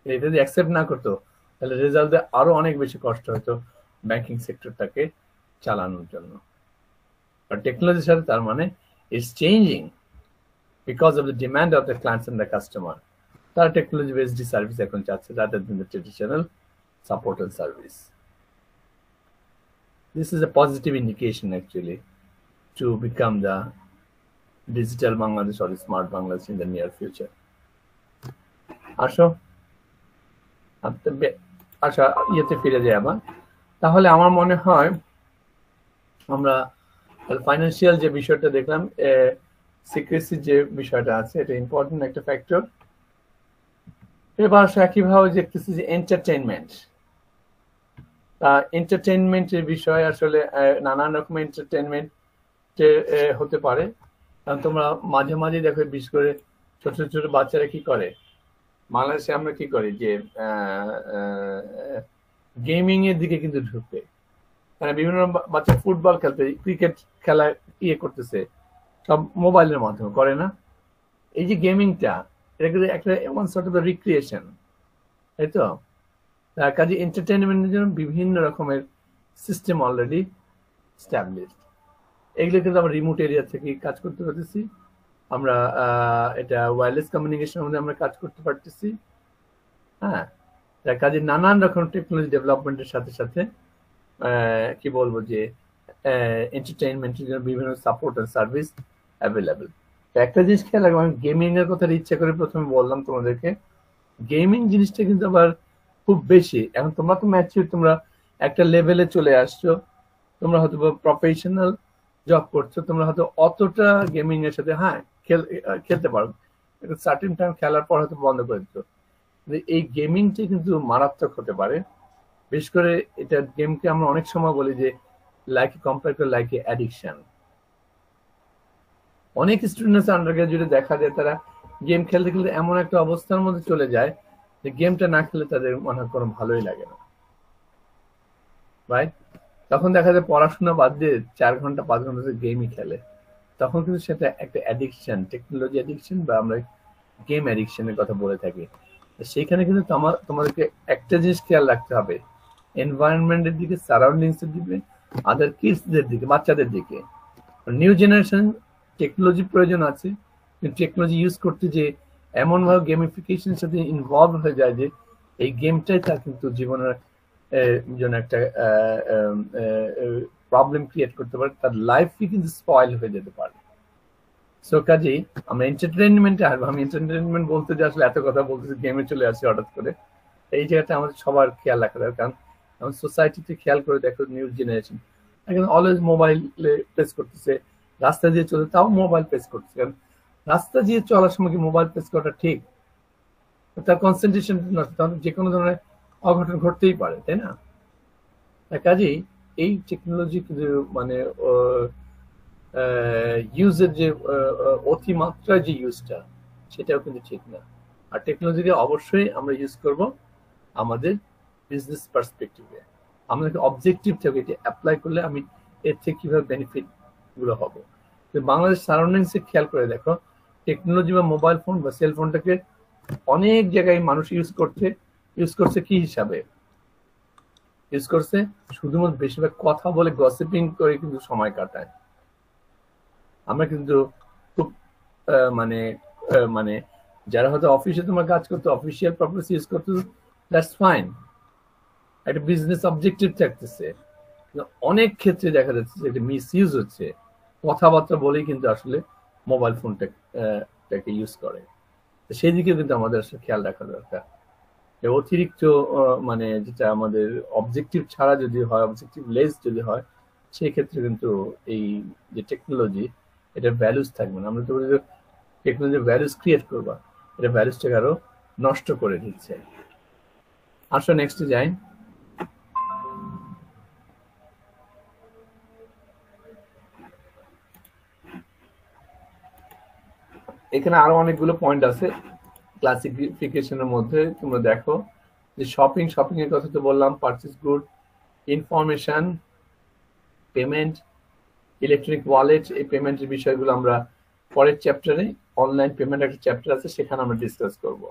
এটা যদি অ্যাকসেপ্ট না করতো তাহলে রেজাল্টে আরো অনেক বেশি কষ্ট হতো ব্যাংকিং সেক্টরটাকে চালানোর জন্য। আর টেকনোলজির সাথে তার মানে it's changing because of the demand of the clients and the customer. তারা টেকনোলজি বেসড সার্ভিস এখন চাচ্ছে rather than the traditional support and service. This is a positive indication actually to become the digital Bangladesh or smart Bangladesh in the near future. আসো আচ্ছা ইয়েতে ফিরে যাই আবার। তাহলে আমার মনে হয় আমরা ফাইন্যান্সিয়াল যে বিষয়টা দেখলাম, সিক্রেসি যে বিষয়টা আছে, এটা ইম্পর্টেন্ট একটা ফ্যাক্টর। এবার একইভাবে দেখতেছি যে এন্টারটেইনমেন্ট, এন্টারটেইনমেন্টের বিষয় আসলে নানান রকম এন্টারটেইনমেন্ট হতে পারে। কারণ তোমরা মাঝে মাঝে দেখো, বিশেষ করে ছোট ছোট বাচ্চারা কি করে, বাংলাদেশে আমরা কি করি যে গেমিং এর দিকে কিন্তু ঢুকবে, মানে বিভিন্ন বাচ্চা ফুটবল খেলতে, ক্রিকেট খেলা করতেছে সব মোবাইলের মাধ্যমে করে না? এই যে গেমিংটা, এটা কিন্তু একটা এমন সর্ট অফ রিক্রিয়েশন, তাই তো? তার কাজে এন্টারটেইনমেন্টের জন্য বিভিন্ন রকমের সিস্টেম অলরেডি এস্টাবলিশড। এগুলো কিন্তু আমরা রিমোট এরিয়া থেকে কাজ করতে পারতেছি, আমরা এটা ওয়্যারলেস কমিউনিকেশনের মধ্যে আমরা কাজ করতে পারতেছি। হ্যাঁ, তার কাজে নানান রকম টেকনোলজি ডেভেলপমেন্টের সাথে সাথে কি বলবো যে এন্টারটেইনমেন্টের জন্য বিভিন্ন সাপোর্ট এন্ড সার্ভিস অ্যাভেলেবেল। একটা জিনিস খেয়াল রাখবো, আমি গেমিং এর কথা ইচ্ছা করে প্রথমে বললাম তোমাদেরকে, গেমিং জিনিসটা কিন্তু আবার খুব বেশি, এখন তোমরা তো ম্যাচিউর, তোমরা একটা লেভেলে চলে আসছো, তোমরা হয়তো প্রফেশনাল জব করছো, তোমরা হয়তো অতটা গেমিং এর সাথে হ্যাঁ খেলতে পারো, সার্টেন টাইম খেলার পর হয়তো বন্ধ করে দিত। এই গেমিংটা কিন্তু মারাত্মক হতে পারে, বিশেষ করে এটা গেমকে আমরা অনেক সময় বলি যে লাইক কম্পেয়ার করে লাইক অ্যাডিকশন। অনেক স্টুডেন্টস আন্ডার গ্রাজুয়েটে দেখা যায় তারা গেম খেলতে খেলতে এমন একটা অবস্থার মধ্যে চলে যায় যে গেমটা না খেলে তাদের মনে হয় কোনো ভালোই লাগে না, রাইট? তখন দেখা যায় পড়াশোনা বাদ দিয়ে 4 ঘন্টা 5 ঘন্টা গেমই খেলে, তখন কিন্তু সেটা একটা অ্যাডিকশন, টেকনোলজি অ্যাডিকশন বা আমরা গেম অ্যাডিকশনের কথা বলে থাকি। সেখানে কিন্তু তোমাদেরকে একটা জিনিস খেয়াল রাখতে হবে, এনভায়রনমেন্টের দিকে, সারাউন্ডিংস এর দিকে, আদার কিডসদের দিকে, বাচ্চাদের দিকে। নিউ জেনারেশন টেকনোলজি প্রয়োজন আছে, কিন্তু টেকনোলজি ইউজ করতে যে এমনভাবে গেমিফিকেশনের সাথে ইনভলভ হয়ে যায় যে এই গেমটাই তার কিন্তু জীবনের জন্য একটা প্রবলেম ক্রিয়েট করতে পারে, তার লাইফই কিন্তু স্পয়েল হয়ে যেতে পারে। সো কাজেই আমরা এন্টারটেনমেন্টে আসবো। আমি এন্টারটেনমেন্ট বলতে যে আসলে এত কথা বলতেছি, গেমে চলে আসি হঠাৎ করে। এই জায়গাটা আমাদের সবার খেয়াল রাখা দরকার, কারণ আমার সোসাইটিতে খেয়াল করে দেখো নিউ জেনারেশন এখন অলওয়েজ মোবাইলে প্রেস করতেছে, রাস্তা দিয়ে চলে তাও মোবাইল প্রেস করতেছে। কারণ রাস্তা দিয়ে চলার সময় কি মোবাইল প্রেস করাটা ঠিক? তার কনসেন্ট্রেশন নষ্ট, তাহলে যে কোনো ধরনের অঘটন ঘটতেই পারে, তাই না? কাজেই এই টেকনোলজি কিন্তু মানে ইউজের যে অতিমাত্রায় যে ইউজটা, সেটাও কিন্তু ঠিক না। আর টেকনোলজিকে অবশ্যই আমরা ইউজ করব আমাদের বিজনেস পার্সপেক্টিভে, আমাদেরকে অবজেক্টিভ থেকে এটা অ্যাপ্লাই করলে আমি এর থেকে কিভাবে বেনিফিট গুলো হবো। বাংলাদেশ সারাউন্ডিংসে খেয়াল করে দেখো, টেকনোলজি বা মোবাইল ফোন বা সেল ফোনটাকে অনেক জায়গায় মানুষ ইউজ করছে কি হিসাবে ইউজ করছে? শুধুমাত্র বেশিরভাগ কথা বলে গসিপিং করে কিন্তু সময় কাটায়। আমরা কিন্তু খুব মানে যারা হয়তো অফিসে তোমার কাজ করতো, অফিসিয়াল পারপাস ইউজ করতো, দ্যাটস ফাইন, একটা বিজনেস অবজেক্টিভ থাকতেছে। অনেক ক্ষেত্রে দেখা যাচ্ছে যে এটা মিস ইউজ হচ্ছে, কথাবার্তা বলেই কিন্তু আসলে মোবাইল ফোনটাকে ইউজ করে। সেই দিকে কিন্তু আমাদের আসলে খেয়াল রাখা দরকার। অতিরিক্ত মানে যেটা আমাদের অবজেক্টিভ ছাড়া যদি হয়, অবজেক্টিভ লেস যদি হয়, সেই ক্ষেত্রে কিন্তু এই যে টেকনোলজি, এটা ভ্যালুস থাকবে না। আমরা তো টেকনোলজি ভ্যালুস ক্রিয়েট করবা, এটা ভ্যালুসটাকে আরো নষ্ট করে দিচ্ছে। আসো নেক্সটে যাই। এখানে আরো অনেকগুলো পয়েন্ট আছে ক্লাসিফিকেশনের মধ্যে। তোমরা দেখো যে শপিং এর কথা তো বললাম, purchase good, information, payment, electronic wallet, এই পেমেন্টের বিষয়গুলো আমরা পরের চ্যাপ্টারে, অনলাইন পেমেন্ট একটা চ্যাপ্টার আছে, সেখানে আমরা ডিসকাস করব।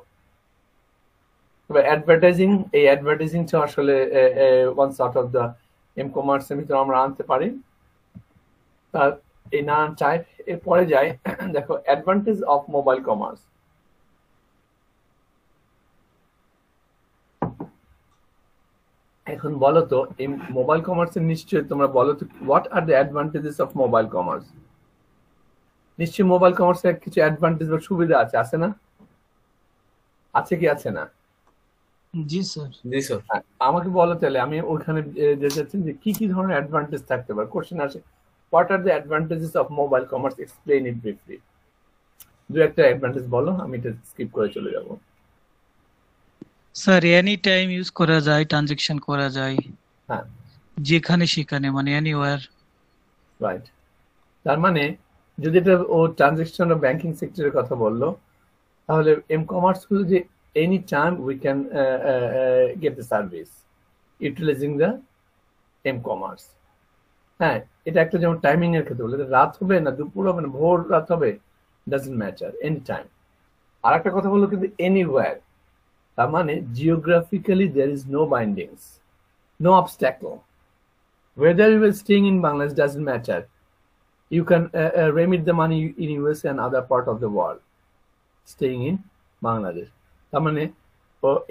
তবে অ্যাডভার্টাইজিং, এই অ্যাডভার্টাইজিংটা আসলে ওয়ান সর্ট অফ দ্য কমার্সের ভিতরে আমরা আনতে পারি। তার এই নানান টাইপ। এরপরে যাই, দেখো অ্যাডভান্টেজ অফ মোবাইল কমার্স। এখন বলো তো এই মোবাইল কমার্সের নিশ্চয়ই তোমরা বলো তো, what are the advantages of mobile commerce? নিশ্চয়ই মোবাইল কমার্সের কিছু অ্যাডভান্টেজ বা সুবিধা আছে না? আছে কি আছে না? জি স্যার। জি স্যার। আমাকে বলো তাহলে, আমি ওখানে যেতে চাচ্ছি যে কি কি ধরনের অ্যাডভান্টেজ থাকতে পারে। কোশ্চেন আসে, what are the advantages of mobile commerce, explain it briefly. দু একটা অ্যাডভান্টেজ বলো, আমি এটা স্কিপ করে চলে যাব। স্যার এনি টাইম ইউজ করা যায়, ট্রানজেকশন করা যায়, হ্যাঁ, যেখানে সেখানে, মানে এনিওয়্যার। রাইট। তার মানে যদি এটা ও ট্রানজেকশন ও ব্যাংকিং সেক্টরের কথা বললো, তাহলে কমার্স হলো যে any time we can get the service utilising the commerce. হ্যাঁ, এটা একটা যেমন টাইমিং এর ক্ষেত্রে বলে, রাত হবে না দুপুর হবে না ভোর রাত হবে, ডাজন্ট ম্যাটার, এনি টাইম। আর একটা কথা বললো কিন্তু এনিওয়্যার, তার মানে geographically there is no bindings, no obstacle. Whether you are staying in Bangladesh doesn't matter. You can remit the money in USA and other part of the world, staying in Bangladesh. তার মানে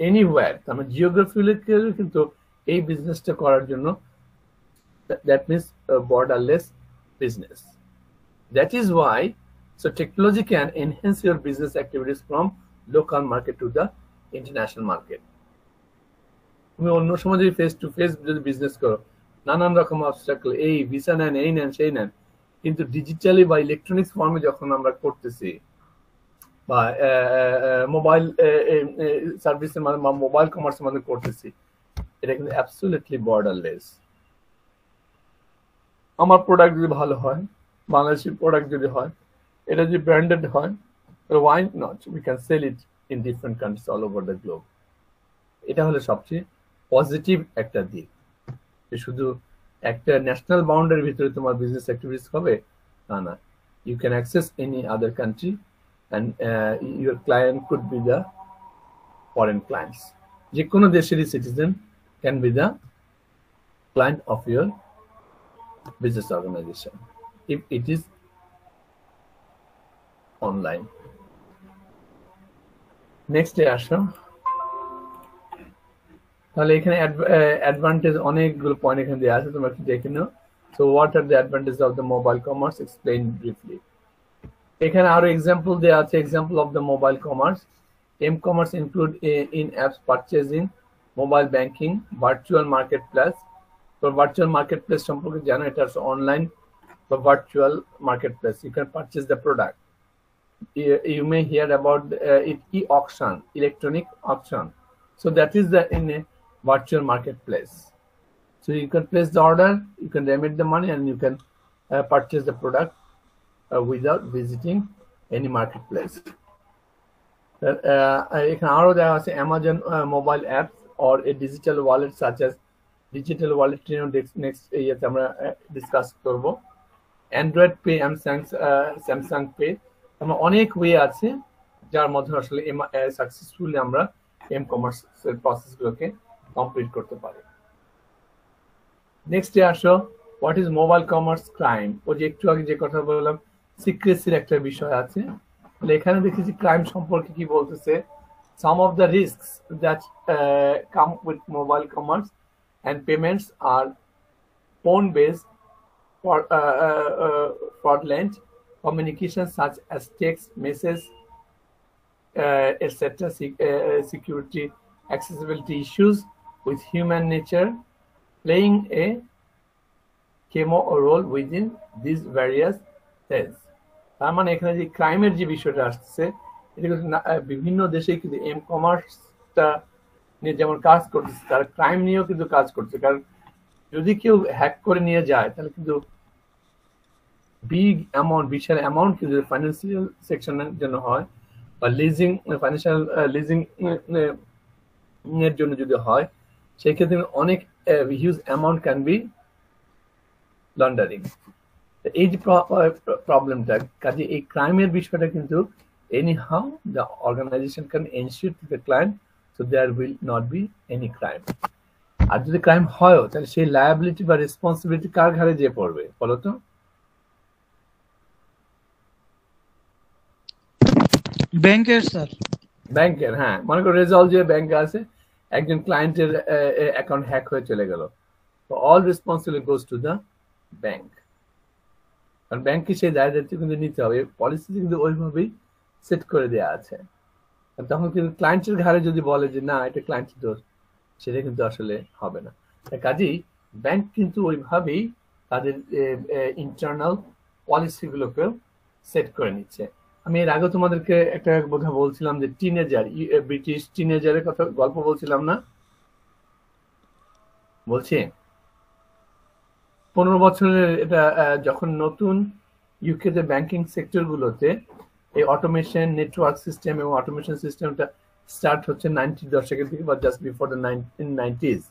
anywhere, তার মানে geographically কিন্তু এই বিজনেসটা করার জন্য, that means borderless business. That is why so technology can enhance your business activities from local market to the international market. তুমি অন্য সময় যদি ফেস টু ফেস যদি বিজনেস করো, নানান রকম অবস্ট্রাকল, এই ভিসা নেন, এই নেন, সেই নেন, কিন্তু ডিজিটালি বা ইলেকট্রনিক্স ফর্মে যখন আমরা করতেছি বা মোবাইল সার্ভিসের মাধ্যমে বা মোবাইল কমার্সের মাধ্যমে করতেছি, এটা কিন্তু অ্যাবসলিউটলি বর্ডারলেস। আমার প্রোডাক্ট যদি ভালো হয়, বাংলাদেশি প্রোডাক্ট যদি হয়, এটা যদি ব্র্যান্ডেড হয়, why not we can sell it in different countries all over the globe. এটা হলো সবচেয়ে পজিটিভ একটা দিক, যে শুধু একটা ন্যাশনাল বাউন্ডারির ভিতরে তোমার বিজনেস অ্যাক্টিভিটিস হবে তা না, you can access any other country and your client could be the foreign clients. যে কোনো দেশেরই citizen can be the client of your business organisation. if it is online. Next এ আসো। তাহলে এখানে অ্যাডভান্টেজ অনেকগুলো পয়েন্ট এখানে দেওয়া আছে, তোমরা একটু দেখে নাও। So what are the advantage of the mobile commerce, explain briefly. এখানে আরো এক্সাম্পল দেওয়া আছে, example of the mobile commerce. M-commerce include in-apps purchasing, mobile banking, virtual marketplace. So virtual marketplace সম্পর্কে জানো, এটা হচ্ছে অনলাইন বা virtual marketplace. You can purchase the product. You may hear about it e-auction, electronic auction. So that is the in a virtual marketplace. So you can place the order, you can remit the money, and you can purchase the product without visiting any marketplace. এখানে আরো দেওয়া আছে Amazon mobile apps or a digital wallet such as digital wallet next ইয়াতে আমরা discuss করব। Android Pay and Samsung Pay, আমরা অনেক way আছে যার মধ্যে আসলে সাকসেসফুলি আমরা M-commerce এর প্রসেসগুলোকে কমপ্লিট করতে পারি। নেক্সট এ আসো, what is mobile commerce crime. ও যে একটু আগে যে কথা বললাম, সিক্রেসির একটা বিষয় আছে। এখানে দেখেছি ক্রাইম সম্পর্কে কি বলতেছে, some of the risks that come with mobile commerce and payments are phone based fraudulent communication such as text, message, etc. Security, accessibility issues with human nature playing a chemo role within these various threads. তার মানে এখানে যে ক্রাইমের যে বিষয়টা আসছে, এটা কিন্তু বিভিন্ন দেশে কিন্তু M-commerceটা নিয়ে যেমন কাজ করতেছে, তারা ক্রাইম নিয়েও কিন্তু কাজ করছে। কারণ যদি কেউ হ্যাক করে নিয়ে যায়, তাহলে কিন্তু বিগ অ্যামাউন্ট, বিশাল অ্যামাউন্ট কিন্তু ফাইন্যান্সিয়াল সেকশনের জন্য হয়, বা লিজিং, ফাইন্যান্সিয়াল লিজিং এর জন্য যদি হয়, সেই ক্ষেত্রে অনেক huge amount can be laundering. এই যে প্রবলেমটা, কাজে এই ক্রাইমের বিষয়টা কিন্তু anyhow the organisation can ensure to the client, so there will not be any crime. আর যদি ক্রাইম হয়, তাহলে সেই লায়াবিলিটি বা রেসপন্সিবিলিটি কার ঘাড়ে যে পড়বে বলো তো? ব্যাংকের স্যার। ব্যাংকের, হ্যাঁ। মনে করো রেজাল্ট যে ব্যাংকে আছে, একজন ক্লায়েন্টের অ্যাকাউন্ট হ্যাক হয়ে চলে গেল, তো all responsibility goes to the bank. কারণ ব্যাংককে সেই দায় দায়িত্ব কিন্তু নিতে হবে, পলিসি কিন্তু ওইভাবেই সেট করে দেওয়া আছে। তখন কিন্তু ক্লায়েন্টের ঘাড়ে যদি বলে যে না এটা ক্লায়েন্টের দোষ, সেটা কিন্তু আসলে হবে না। কাজেই ব্যাংক কিন্তু ওইভাবেই তাদের ইন্টারনাল পলিসিগুলোকে সেট করে নিচ্ছে। আমি এর আগে তোমাদেরকে একটা কথা বলছিলাম যে টিনেজার, ব্রিটিশ টিনেজারের কথা গল্প বলছিলাম না, বলছি 15 বছরের এটা, যখন নতুন ইউকেতে ব্যাংকিং সেক্টর গুলোতে এই অটোমেশন, নেটওয়ার্ক সিস্টেম এবং অটোমেশন সিস্টেমটা স্টার্ট হচ্ছে 90 দশকের দিকে বা জাস্ট বিফোর দ্য 1990s,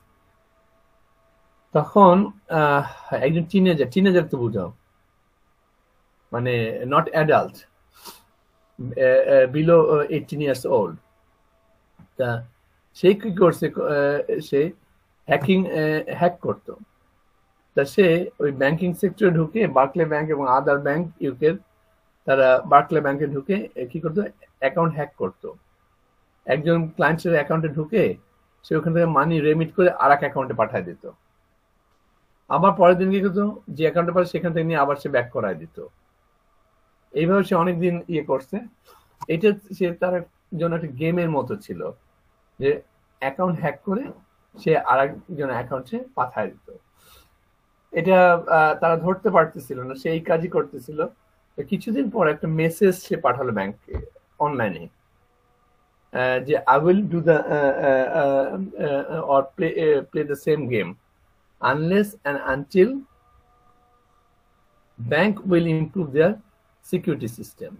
তখন একজন টিনেজার তো বুঝাও, মানে not adult, below 18 years old, তা সে কি করছে, সে হ্যাক করতো। তা সে ওই ব্যাংকিং সেক্টরে ঢুকে বার্কলে ব্যাংক এবং আদার ব্যাংক ইউকের, তারা বার্কলে ব্যাংকে ঢুকে কি করতো, অ্যাকাউন্ট হ্যাক করতো। একজন ক্লায়েন্টের অ্যাকাউন্টে ঢুকে সে ওখান থেকে মানি রেমিট করে আর এক অ্যাকাউন্টে পাঠিয়ে দিত। আবার পরের দিন কি করতো, যে অ্যাকাউন্টে পারে সেখান থেকে নিয়ে আবার সে ব্যাক করায় দিত। এইভাবে সে অনেকদিন করছে। এটা সে তার জন্য একটা গেমের মতো ছিল, যে অ্যাকাউন্ট হ্যাক করে সে আর একজন অ্যাকাউন্টে পাঠায় দিত। এটা তারা ধরতে পারতেছিল না, সেই কাজই করতেছিল। কিছুদিন পর একটা মেসেজ সে পাঠালো ব্যাংকে অনলাইনে, যে I will do the or play the same game unless and until bank will improve there security system.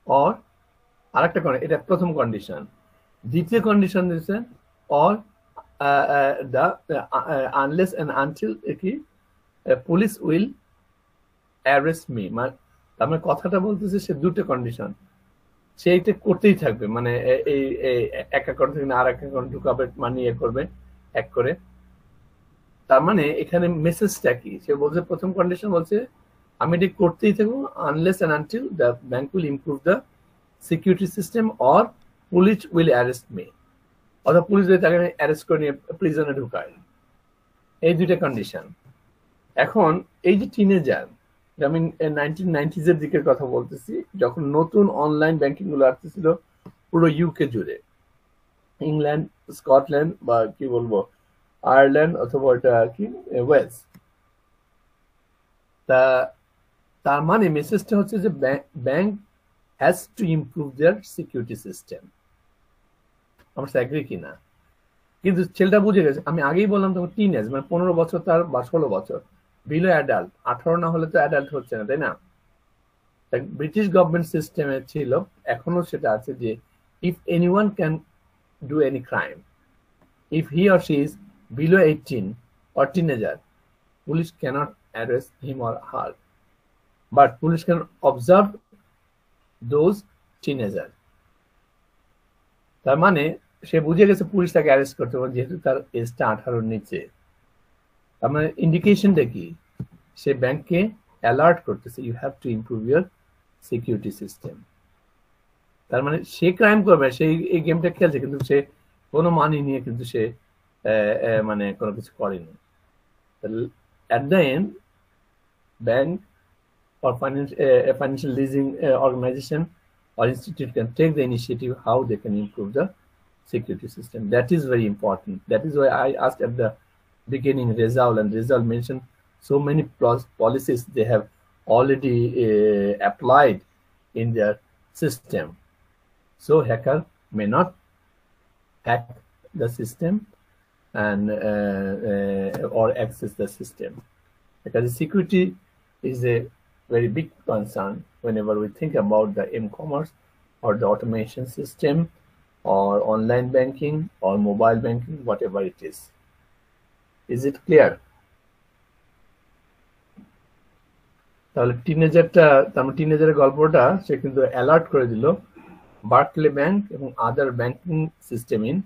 Or আরেকটা, এটা প্রথম কন্ডিশন। দ্বিতীয় কন্ডিশন দিচ্ছে or unless and until police will arrest me। তার মানে কথাটা বলতেছে সে দুটো কন্ডিশন সে এটা করতেই থাকবে, মানে এই এক অ্যাকাউন্ট থেকে আর এক অ্যাকাউন্ট ঢুকাবে, মানি করবে হ্যাক করে। তার মানে এখানে মেসেজটা কি, সে বলছে প্রথম কন্ডিশন বলছে আমি এটি করতেই থাকবো unless and until the bank will improve the security system or police will arrest me, অথবা পুলিশ যদি তাকে অ্যারেস্ট করে নিয়ে প্রিজনে ঢুকায়। এই দুইটা কন্ডিশন। এখন এই যে টিনেজার, আমি 1990s এর দিকের কথা বলতেছি, যখন নতুন অনলাইন ব্যাংকিং গুলো আসতেছিল পুরো ইউকে জুড়ে, ইংল্যান্ড, স্কটল্যান্ড বা কি বলবো আয়ারল্যান্ড অথবা ওটা কি ওয়েলস। তার মানে মেসেজটা হচ্ছে যে bank has to improve there security system. আমার এগ্রি কিনা? কিন্তু ছেলেটা বুঝে গেছে, আমি আগেই বললাম তখন টিনেজ মানে 15 বছর তার বা 16 বছর, বিলো অ্যাডাল্ট, 18 না হলে তো অ্যাডাল্ট হচ্ছে না, তাই না? ব্রিটিশ গভর্নমেন্ট সিস্টেমে ছিল, এখনো সেটা আছে যে if anyone can do any crime, if he or she is below 18 or teenager, police cannot arrest him or her, but police can observe those teenager. তার মানে সে বুঝে গেছে পুলিশ তাকে অ্যারেস্ট করতে পারে যেহেতু তার এজটা 18 নিচে। তার মানে ইন্ডিকেশনটা কি, সে ব্যাংককে অ্যালার্ট করতেছে you have to improve your security system. তার মানে সে ক্রাইম করবে, সে এই গেমটা খেলছে কিন্তু সে কোনো মানি নিয়ে কিন্তু সে মানে কোনো কিছু করেনি। At the end, bank or financial leasing organization or institute can take the initiative how they can improve the security system. That is very important. That is why I asked at the beginning Rizal, and Rizal mentioned so many policies they have already applied in their system, so hacker may not hack the system and or access the system, because security is a very big concern whenever we think about the m-commerce or the automation system or online banking or mobile banking, whatever it is. Is it clear? তাহলে টিনেজারের গল্পটা সে কিন্তু alert করে দিল Barclays Bank এবং other banking system in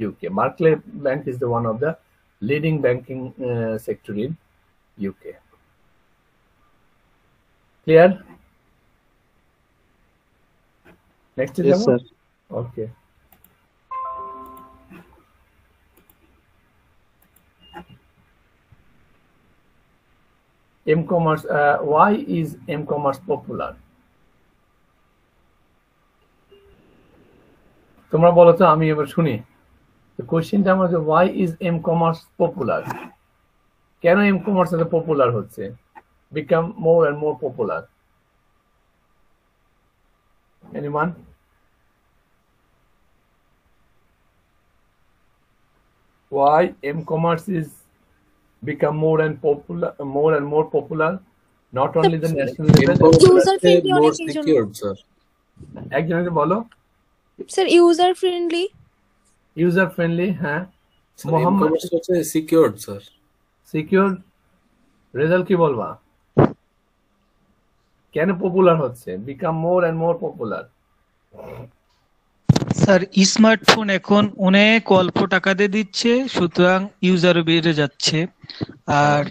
UK. Barclays Bank is the one of the leading banking sector in UK. Clear? Next is Yes, sir. Okay. M-commerce. Why is M-commerce popular? তোমরা বলো তো, আমি এবার শুনি। কোশ্চেনটা আমার যে why is M-commerce popular? কেন M-commerce এত পপুলার হচ্ছে? Become more and more popular. Anyone? Why M-commerce is become more and more popular, not only the national level. User friendly more অনেক এই জন্য। secured, sir. একজনকে বলো। Sir user friendly. User friendly, হ্যাঁ। Sir, Mohammad M-commerce হচ্ছে secured, sir. Secure. Result কি বলবা? কেন পপুলার হচ্ছে? Become more and more popular. Sir smartphone এখন অনেক অল্প টাকা দিয়ে দিচ্ছে, সুতরাং ইউজারও বেড়ে যাচ্ছে। আর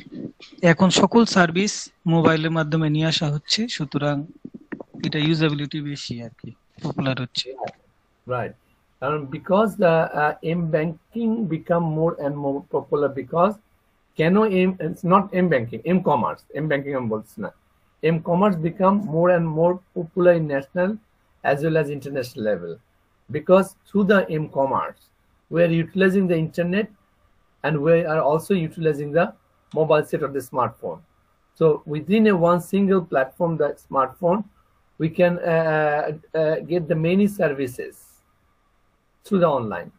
এখন সকল সার্ভিস মোবাইলের মাধ্যমে নিয়ে আসা হচ্ছে, সুতরাং এটা ইউজাবিলিটি বেশি আর কি, পপুলার হচ্ছে। Right. Because the M-banking become more and more popular because it's not M-banking, M-commerce. M-banking I'm বলছি না। M-commerce become more and more popular in national as well as international level. Because through the M-commerce, we are utilizing the internet and we are also utilizing the mobile set of the smartphone. So within a one single platform, the smartphone, we can get the many services through the online.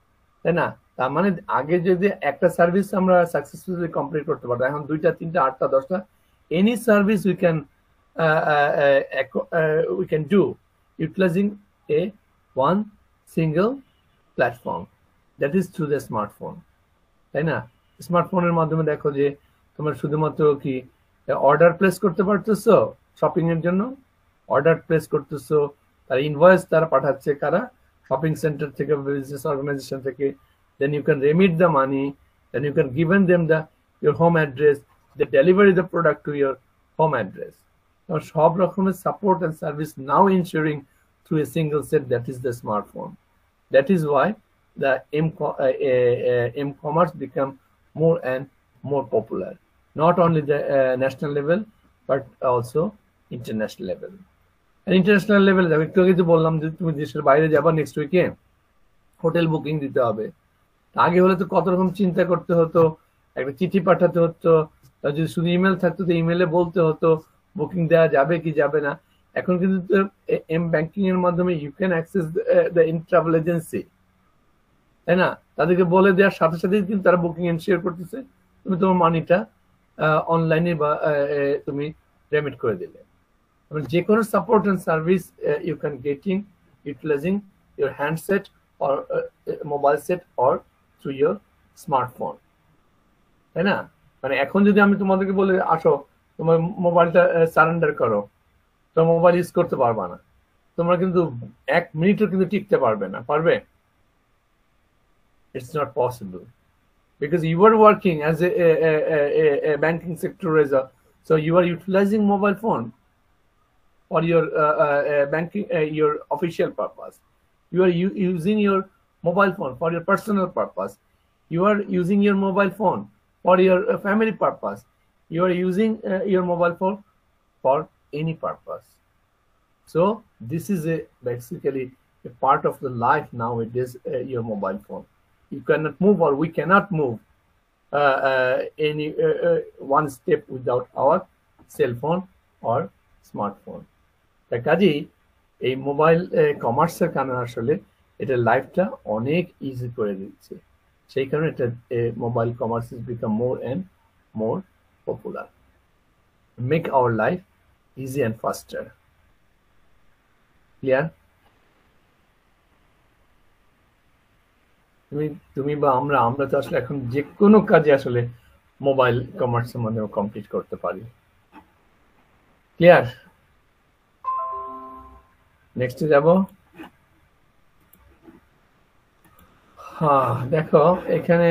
তাই না? তার মানে আগে যদি একটা service আমরা successfully complete করতে পারতাম, এখন 2টা 3টা 8টা 10টা any service we can do utilizing a one single platform, that is through the smartphone. তাই না? স্মার্টফোনের মাধ্যমে দেখো যে তোমরা শুধুমাত্র কি অর্ডার প্লেস করতে পারতেছো শপিং এর জন্য, অর্ডার প্লেস করতেছো, তার ইনভয়েস তারা পাঠাচ্ছে কারা? শপিং সেন্টার থেকে, বিজনেস অর্গানাইজেশন থেকে। Then you can remit the money, then you can given them the your home address, they deliver the product to your home address. Now, সব রকমের support and service now ensuring through a single set, that is the smartphone. That is why the m-commerce become more and more popular, not only the national level but also international level. And international level, একটু আগে যে বললাম যে তুমি দেশের বাইরে যাবা next উইকে, হোটেল বুকিং দিতে হবে। আগে হলে তো কত রকম চিন্তা করতে হতো, একটা চিঠি পাঠাতে হতো, যদি শুধু ইমেল থাকতো তো ইমেলে বলতে হতো বুকিং দেওয়া যাবে কি যাবে না। এখন কিন্তু এম ব্যাংকিং এর মাধ্যমে you can access the in travel agency, তাই না? তাদেরকে বলে দেওয়ার সাথে সাথে কিন্তু তারা বুকিং এনশিওর করতেছে, তুমি তোমার মানিটা অনলাইনে বা তুমি রেমিট করে দিলে। যে কোনো support and service you can getting utilising your handset or mobile set or through your smartphone, তাই না? মানে এখন যদি আমি তোমাদেরকে বলে আসো তোমার মোবাইলটা সারেন্ডার করো, তোমার মোবাইল ইউজ করতে পারবা না, তোমরা কিন্তু 1 মিনিটও কিন্তু টিকতে পারবে না, পারবে? It's not possible because you are working as a banking sector result, so you are utilizing mobile phone for your banking your official purpose. You are using your mobile phone for your personal purpose. You are using your mobile phone for your family purpose. You are using your mobile phone for any purpose. So this is basically a part of the life nowadays, your mobile phone. You cannot move, or we cannot move any one step without our cell phone or smartphone. তাই কাজেই এই mobile কমার্সের কারণে আসলে এটা লাইফটা অনেক easy করে দিচ্ছে, সেই কারণে এটা mobile commerce is become more and more popular, make our life easy and ফাস্টার। Clear? তুমি বা আমরা তো আসলে এখন যে কোনো কাজে আসলে মোবাইল কমার্সের মাধ্যমে কমপ্লিট করতে পারি। ক্লিয়ার? নেক্সটে যাব। হ্যাঁ, দেখো এখানে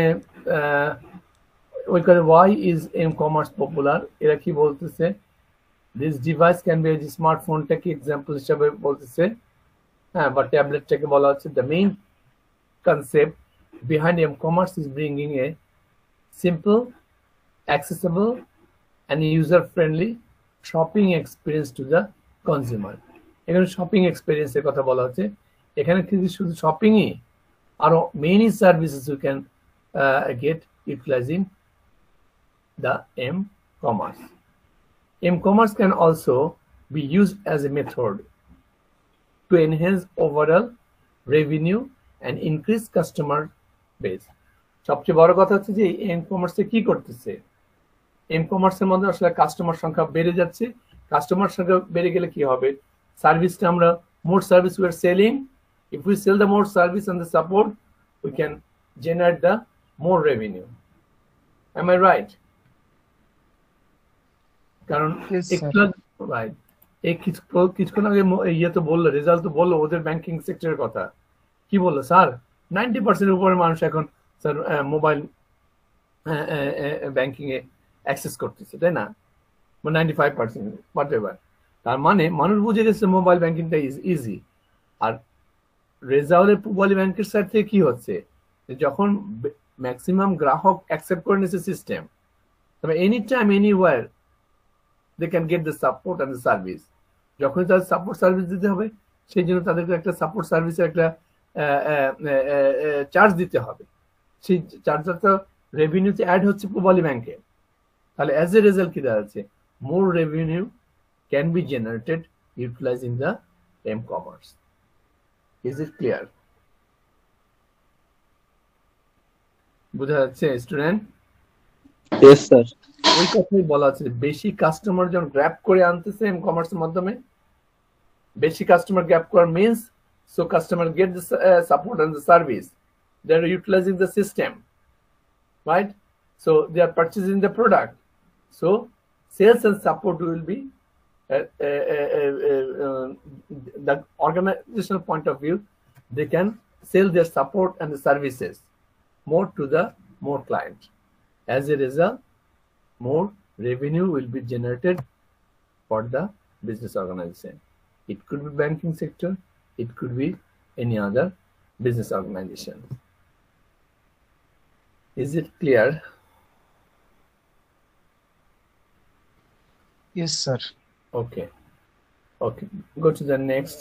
ওই করে why is M commerce popular, এরা কি বলতেছে? দিস ডিভাইস ক্যান বি, স্মার্টফোনটাকে এক্সাম্পল হিসাবে বলতেছে, হ্যাঁ, বা ট্যাবলেটটাকে বলা হচ্ছে। The main concept behind m-commerce is bringing a simple, accessible and user-friendly shopping experience to the consumer. এখানে শপিং এক্সপেরিয়েন্সের কথা বলা হচ্ছে। এখানে কিন্তু শুধু শপিংই, আরো many services you can get utilising the m-commerce. M-commerce can also be used as a method to enhance overall revenue and increase customer base. সবচেয়ে বড় কথা হচ্ছে যে এম কমার্সে কি করতেছে, এম কমার্সের মধ্যে আসলে কাস্টমার সংখ্যা বেড়ে যাচ্ছে। কাস্টমার সংখ্যা বেড়ে গেলে কি হবে? সার্ভিসটা আমরা more service we are selling, if we sell the more service and the support we can generate the more revenue. Am I right? কারণ রাইট, এই কিছুক্ষণ আগে ইয়ে তো বললো, রেজাল্ট তো বললো ওদের ব্যাংকিং সেক্টরের কথা। কি বললো স্যার? 90% উপরে মানুষ এখন স্যার মোবাইল ব্যাংকিং এ অ্যাক্সেস করতেছে, তাই না? 95% হোয়াটএভার। তার মানে মানুষ বুঝে গেছে মোবাইল ব্যাংকিংটা ইজি। আর রেজাউলের পূবালী ব্যাংকের সাইড থেকে কি হচ্ছে, যখন ম্যাক্সিমাম গ্রাহক অ্যাকসেপ্ট করে নিচ্ছে সিস্টেম, তবে any time anywhere they can get the support and the service. যখনই তাদের সাপোর্ট সার্ভিস দিতে হবে, সেই জন্য তাদেরকে একটা সাপোর্ট সার্ভিসের একটা চার্জ দিতে হবে। সেই চার্জটা রেভিনিউতে অ্যাড হচ্ছে পূবালী ব্যাংকে। তাহলে অ্যাজ এ রেজাল্ট কি দাঁড়াচ্ছে? More revenue can be generated utilising the M commerce. Is it clear? বোঝা যাচ্ছে স্টুডেন্ট? Yes, sir. ওই কথাই বলা আছে, বেশি কাস্টমার যখন গ্র্যাব করে আনতেছে এম কমার্সের মাধ্যমে, বেশি কাস্টমার গ্র্যাব করার means so customer get the support and the service, they are utilizing the system, right? So they are purchasing the product, so sales and support will be the organizational point of view, they can sell their support and the services more to the more client. As a result, more revenue will be generated for the business organization. It could be banking sector, it could be any other business organization. Is it clear? Yes, sir. Okay. Okay. Go to the next.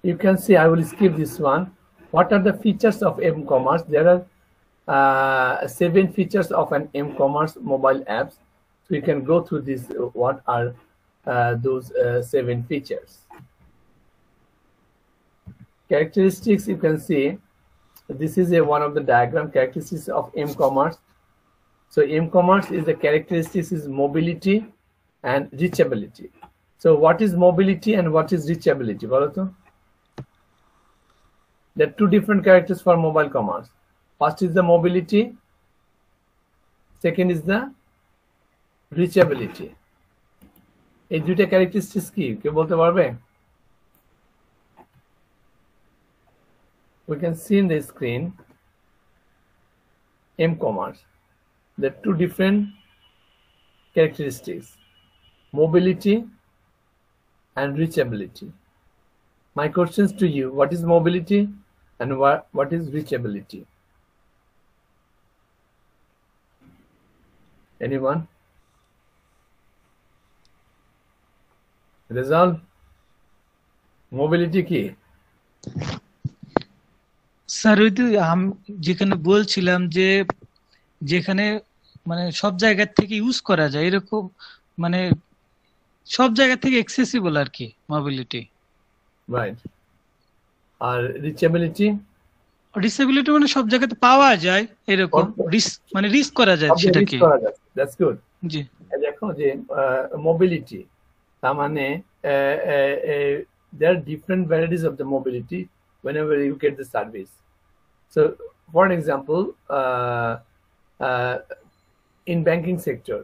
You can see, I will skip this one. What are the features of m-commerce? There are 7 features of an m-commerce mobile apps. So you can go through this. What are those 7 features? Characteristics, you can see, this is one of the diagram, characteristics of m-commerce. So m-commerce is the characteristics is mobility and reachability. So what is mobility and what is reachability? Boloto? There are 2 different characters for mobile commerce. First is the mobility, second is the reachability. এই দুইটা characteristics কি কেউ বলতে পারবে? We can see in the screen m-commerce. There are 2 different characteristics, mobility and reachability. My questions to you, what is mobility and what is reachability? Anyone? Result? Mobility কি? Sir ওই তো যেখানে বলছিলাম যে যেখানে মানে সব জায়গা থেকে ইউজ করা যায় এরকম, মানে সব জায়গা থেকে অ্যাক্সেসিবল আর কি মোবিলিটি। রাইট। আর রিচেবিলিটি? রিচেবিলিটি মানে সব জায়গাতে পাওয়া যায় এরকম, মানে রিচ করা যায় সেটাকে। That's good. জি। দেখো যে মোবিলিটি তার মানে there are different varieties of the mobility whenever you get the service. So for an example, in banking sector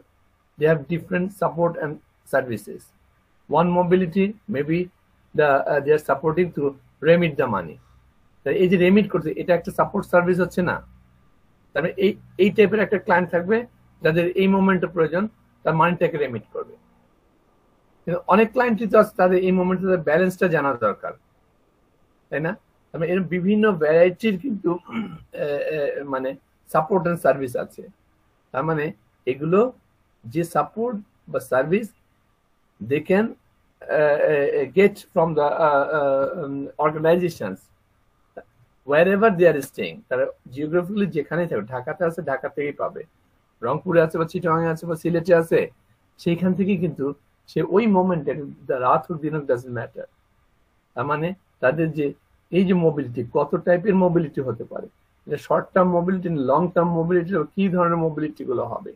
they have different support and services. One mobility maybe they are supporting to remit the money. এই যে remit করছে এটা একটা support service হচ্ছে না? তাহলে এই টাইপের একটা ক্লায়েন্ট থাকবে যাদের এই মোমেন্টে প্রয়োজন, তার মানিটাকে রেমিট করবে। কিন্তু অনেক ক্লায়েন্টই তো আছে তাদের এই মোমেন্টে ব্যালেন্সটা জানা দরকার, তাই না? মানে এর বিভিন্ন ভ্যারাইটির কিন্তু মানে সাপোর্ট এন্ড সার্ভিস আছে। তার মানে এগুলো যে সাপোর্ট বা service they can get from the organisations wherever they are staying. তারা জিওগ্রাফিক্যালি যেখানেই থাকবে, ঢাকাতে আছে ঢাকা থেকেই পাবে, রংপুরে আছে বা চিটাগাং আছে বা সিলেটে আছে, সেইখান থেকে কিন্তু সে ওই মোমেন্টে রাত হোক দিন হোক ডাজন্ট ম্যাটার। তার মানে তাদের যে এই যে মোবিলিটি, কত টাইপের মোবিলিটি হতে পারে, এটা short term mobility, long term mobility, কি ধরনের মোবিলিটি গুলো হবে,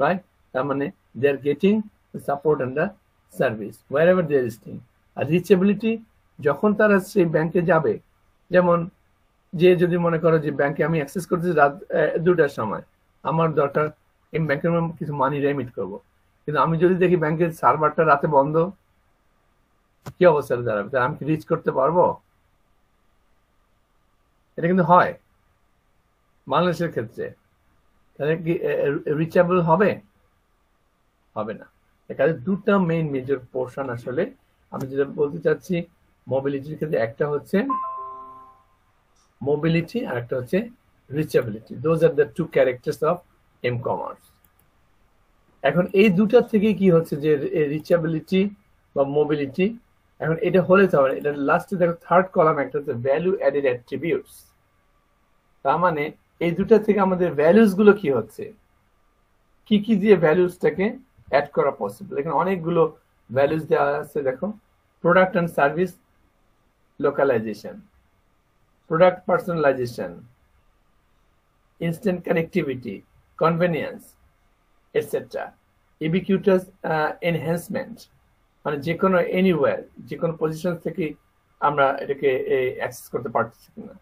রাইট? তার মানে they are getting support and the service wherever they are staying. আর রিচেবিলিটি, যখন তারা সেই ব্যাংকে যাবে, যেমন যে যদি মনে করো যে ব্যাংকে আমি অ্যাক্সেস করতেছি রাত 2টার সময়, আমার দরকার এই ব্যাংকের কিছু মানি রেমিট করবো, কিন্তু আমি যদি দেখি ব্যাংকের সার্ভারটা রাতে বন্ধ, কি অবস্থা দাঁড়াবে? তাহলে আমি কি রিচ করতে পারবো? এটা কিন্তু হয় বাংলাদেশের ক্ষেত্রে। তাহলে কি রিচেবল হবে? হবে না। এখানে 2টা মেইন মেজর পোর্শন আসলে আমি যেটা বলতে চাচ্ছি মোবিলিটির ক্ষেত্রে, একটা হচ্ছে mobility আর একটা হচ্ছে reachability. Those are the 2 characters of m-commerce. এখন এই দুটা থেকে কি হচ্ছে যে reachability বা mobility, এখন এটা হলে তো এটা লাস্টে দেখো থার্ড কলাম একটা হচ্ছে ভ্যালু অ্যাডেড অ্যাট্রিবিউটস। তার মানে এই দুটা থেকে আমাদের ভ্যালুস গুলো কি হচ্ছে, কি কি দিয়ে ভ্যালুসটাকে অ্যাড করা পসিবল। এখানে অনেকগুলো ভ্যালুস দেওয়া আছে, দেখো product and service localisation, product personalization, instant connectivity, convenience, etc. ubiquitous enhancement, মানে যে কোনো এনিওয়্যার, যে কোনো পজিশন থেকে আমরা এটাকে অ্যাক্সেস করতে পারতেছি কিনা।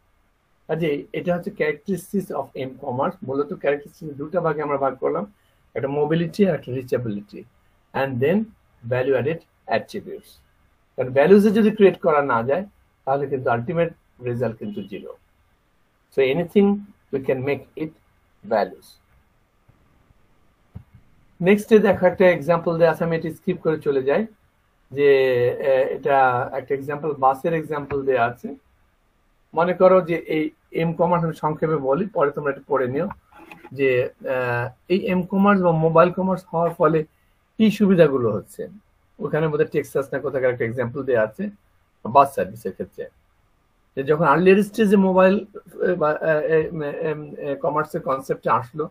কাজে এটা হচ্ছে ক্যারেক্টারিস্টিক্স অফ m-commerce। মূলত ক্যারেক্টারিস্টিক্স 2টা ভাগে আমরা ভাগ করলাম, একটা মোবিলিটি আর একটা reachability, and then value added attributes. কারণ ভ্যালুজে যদি ক্রিয়েট করা না যায় তাহলে কিন্তু আলটিমেট রেজাল্ট কিন্তু 0. So anything we can make it values. নেক্সটে দেখো একটা এক্সাম্পল দেওয়া আছে, আমি এটা স্কিপ করে চলে যাই, যে এটা একটা এক্সাম্পল, বাসের এক্সাম্পল দেওয়া আছে. মনে করো যে এই এম কমার্স, আমি সংক্ষেপে বলি, পরে তোমরা এটা পড়ে নিও, যে এই এম কমার্স বা মোবাইল কমার্স হওয়ার ফলে কি সুবিধাগুলো হচ্ছে. ওখানে বোধহয় টেক্সাস না কোথাকার একটা এক্সাম্পল দেওয়া আছে বাস সার্ভিসের ক্ষেত্রে, যে যখন আর্লিয়ার স্টেজে মোবাইল বা কমার্সের কনসেপ্টে আসলো,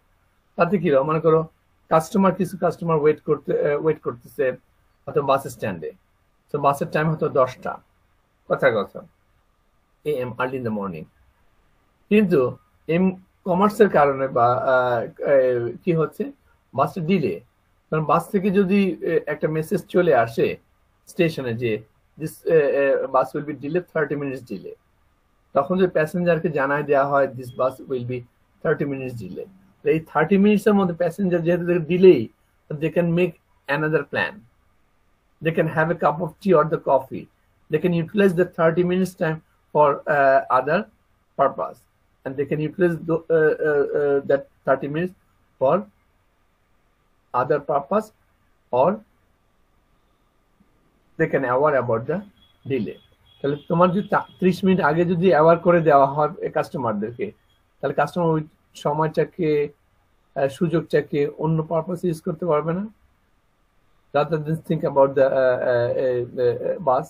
তাতে কি মনে করো কিছু কাস্টমার ওয়েট করতেছে হয়তো বাস স্ট্যান্ডে, তো বাসের টাইম হয়তো 10টা, কথা AM early in the morning, কিন্তু এম কমার্সের কারণে বা কি হচ্ছে, বাসটা ডিলে. কারণ বাস থেকে যদি একটা মেসেজ চলে আসে স্টেশনে যে this bus will be delay 30 minutes delay, তখন যদি প্যাসেঞ্জারকে জানায় দেওয়া হয় this bus will be 30 minutes delay, এই 30 মিনিটসের মধ্যে প্যাসেঞ্জার যেহেতু ডিলেই, they can make another plan, they can have a cup of tea or the coffee, they can utilize the 30 minutes time for other purpose, and they can utilize that 30 minutes for other purpose, or they can aware about the delay. তাহলে তোমার যদি 30 minute আগে যদি aware করে দেওয়া হয় কাস্টমারদেরকে, তাহলে customer ওই সময়টাকে সুযোগটাকে অন্য পারপাসে ইউজ করতে পারবে না, rather than think about the bus.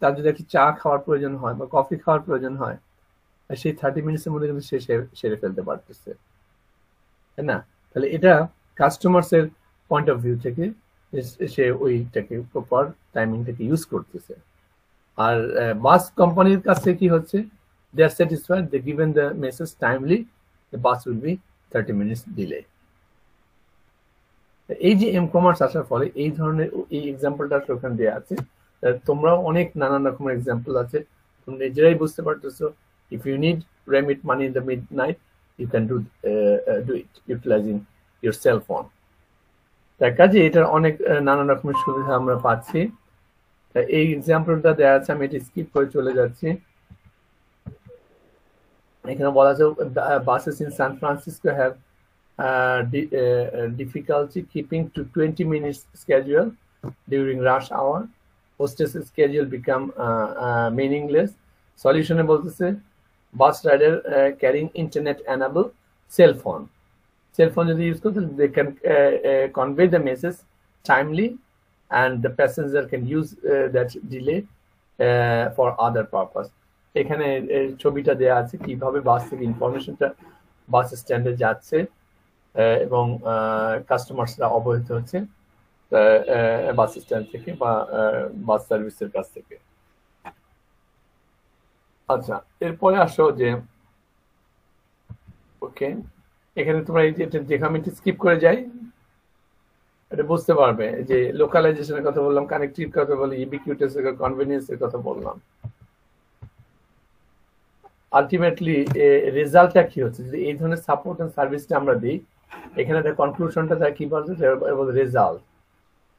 তার যদি একটি চা খাওয়ার প্রয়োজন হয় বা কফি খাওয়ার প্রয়োজন হয়, সেই 30 মিনিটসের মধ্যে কিন্তু সে সেরে ফেলতে পারতেছে, তাই না? তাহলে এটা কাস্টমার্স এর পয়েন্ট অফ ভিউ থেকে সে ওইটাকে প্রপার টাইমিংটাকে ইউজ করতেছে. আর বাস কোম্পানির কাছে কি হচ্ছে, they are satisfied, they given the message timely, the bus will be 30 minutes delay. এই যে এম কমার্স আসার ফলে এই ধরনের এই এক্সাম্পলটা ওখানে দেওয়া আছে, তোমরাও অনেক নানান রকমের এক্সাম্পল আছে, তোমরা নিজেরাই বুঝতে পারতেছো. If you need remit money in the mid night, you can do it utilising your cell phone. তার কাজে এটার অনেক নানান রকমের সুবিধা আমরা পাচ্ছি. এই এক্সাম্পলটা দেওয়া আছে, আমি এটা স্কিপ করে চলে যাচ্ছি. এখানে বলা আছে buses in San Francisco have difficulty keeping to 20 minutes schedule during rush hour. Hostess schedule become meaningless. Solution বলতেছে bus rider carrying internet enabled cell phone যদি ইউজ করতে, they can convey the message timely, and the passenger can use that delay for other purpose. এখানে ছবিটা দেয়া আছে কিভাবে বাস থেকে ইনফরমেশনটা বাস স্ট্যান্ডে যাচ্ছে এবং কাস্টমার্সরা অবহিত হচ্ছে বাস স্ট্যান্ড থেকে বা বাস সার্ভিসের কাছ থেকে. আচ্ছা, এরপরে আসো যে ওকে, এখানে তোমরা এই যে দেখো, আমি স্কিপ করে যাই, এটা বুঝতে পারবে যে লোকালাইজেশনের কথা বললাম, কানেক্টিভ কথা বলি, ইউবিকুইটাস এর কনভেনিয়েন্সের কথা বললাম. আলটিমেটলি রেজাল্টটা কি হচ্ছে, যদি এই ধরনের সাপোর্ট এন্ড সার্ভিসটা আমরা দিই, এখানে কনক্লুশনটা তার কি বলছে, রেজাল্ট,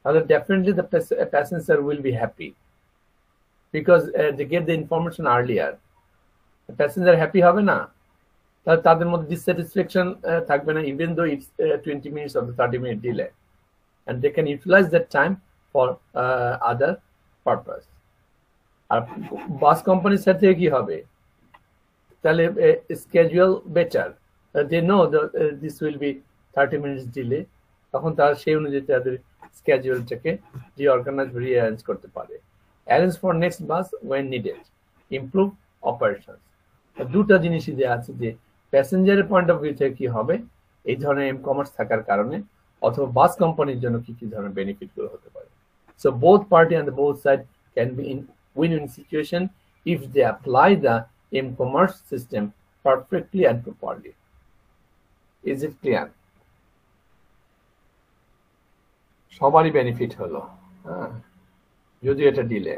তাহলে definitely the passenger will be happy because they get the information earlier. Passenger happy হবে না, তাহলে তাদের মধ্যে ডিসস্যাটিসফ্যাকশন থাকবে না, even though it's 20 minutes or 30 minute delay, and they can utilize that time for other purpose. আর বাস কোম্পানির সাথে কি হবে, তাহলে schedule better, they know that this will be 30 minutes delay, তখন তারা সেই অনুযায়ী তাদের স্কেডিউলটাকে রিঅর্গানাইজ রিঅ্যারেঞ্জ করতে পারে. Arrange for next bus when needed, improve operations. দুটা জিনিসই দেওয়া আছে যে প্যাসেঞ্জারের পয়েন্ট অফ ভিউ থেকে কি হবে এই ধরনের এম কমার্স থাকার কারণে, অথবা বাস কোম্পানির জন্য কি কি ধরনের বেনিফিট গুলো হতে পারে. So both party on the both side can be in win-win situation if they apply the m-commerce system perfectly and properly. Is it clear? সবারই বেনিফিট হলো, যদি এটা ডিলে.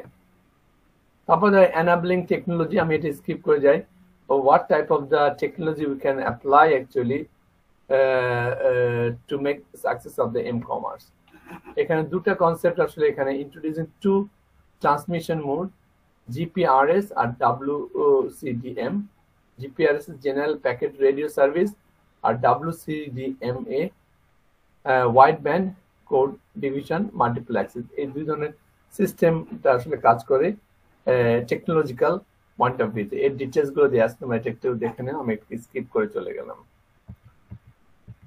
তারপরে enabling technology, আমি এটা স্কিপ করে যাই. What type of the technology we can apply actually to make success of the m-commerce? এখানে দুটা কনসেপ্ট আসলে এখানে introducing two transmission mode, GPRS আর WCDM। GPRS is General Packet Radio Service আর WCDMA wideband code division multiplexes. এই দুই ধরনের সিস্টেমটা আসলে কাজ করে টেকনোলজিক্যাল পয়েন্ট অফ ভিউতে। এর ডিটেলস গুলো দিয়ে আসতে তোমরা একটু দেখে নাও, আমি একটু স্কিপ করে চলে গেলাম।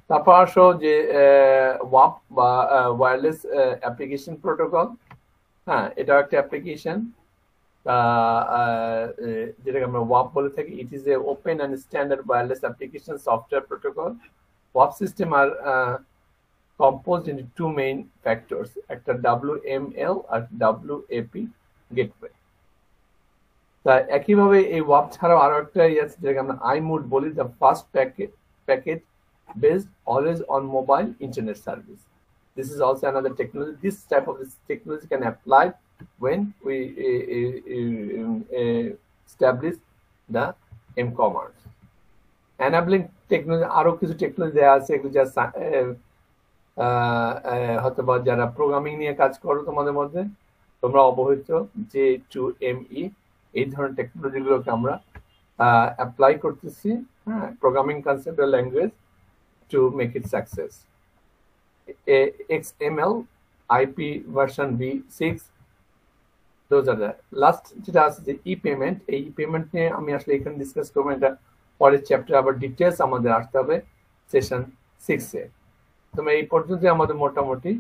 তারপর আসো যে ওয়াপ বা ওয়্যারলেস অ্যাপ্লিকেশন প্রোটোকল। হ্যাঁ, এটা একটা অ্যাপ্লিকেশন যেটাকে আমরা ওয়াপ বলে থাকি। It is a open and standard wireless application software protocol. ওয়াপ system are composed into two main factors, একটা WML আর WAP গেটওয়ে। তা একইভাবে এই ওয়াপ ছাড়াও আরো একটা আছে যেটাকে আমরা iMode বলি, the first packet based always on mobile internet service. This is also another technology. This type of technology can apply when we establish the m-commerce. Enabling technology, আরো কিছু টেকনোলজি দেওয়া আছে, এগুলো যা হয়তো বা যারা প্রোগ্রামিং নিয়ে কাজ করো তোমাদের মধ্যে তোমরা অবহিত, J2ME এই ধরনের টেকনোলজি গুলোকে আমরা অ্যাপ্লাই করতেছি, হ্যাঁ, programming conceptual language to make it success. XML, IP version V6, those are the last যেটা আছে যে ই-পেমেন্ট। এই ই-পেমেন্ট নিয়ে আমি আসলে এখানে ডিসকাস করবো, এটা পরের চ্যাপ্টার, আবার ডিটেলস আমাদের আসতে হবে সেশন 6-এ। তোমরা এই পর্যন্ত আমাদের মোটামুটি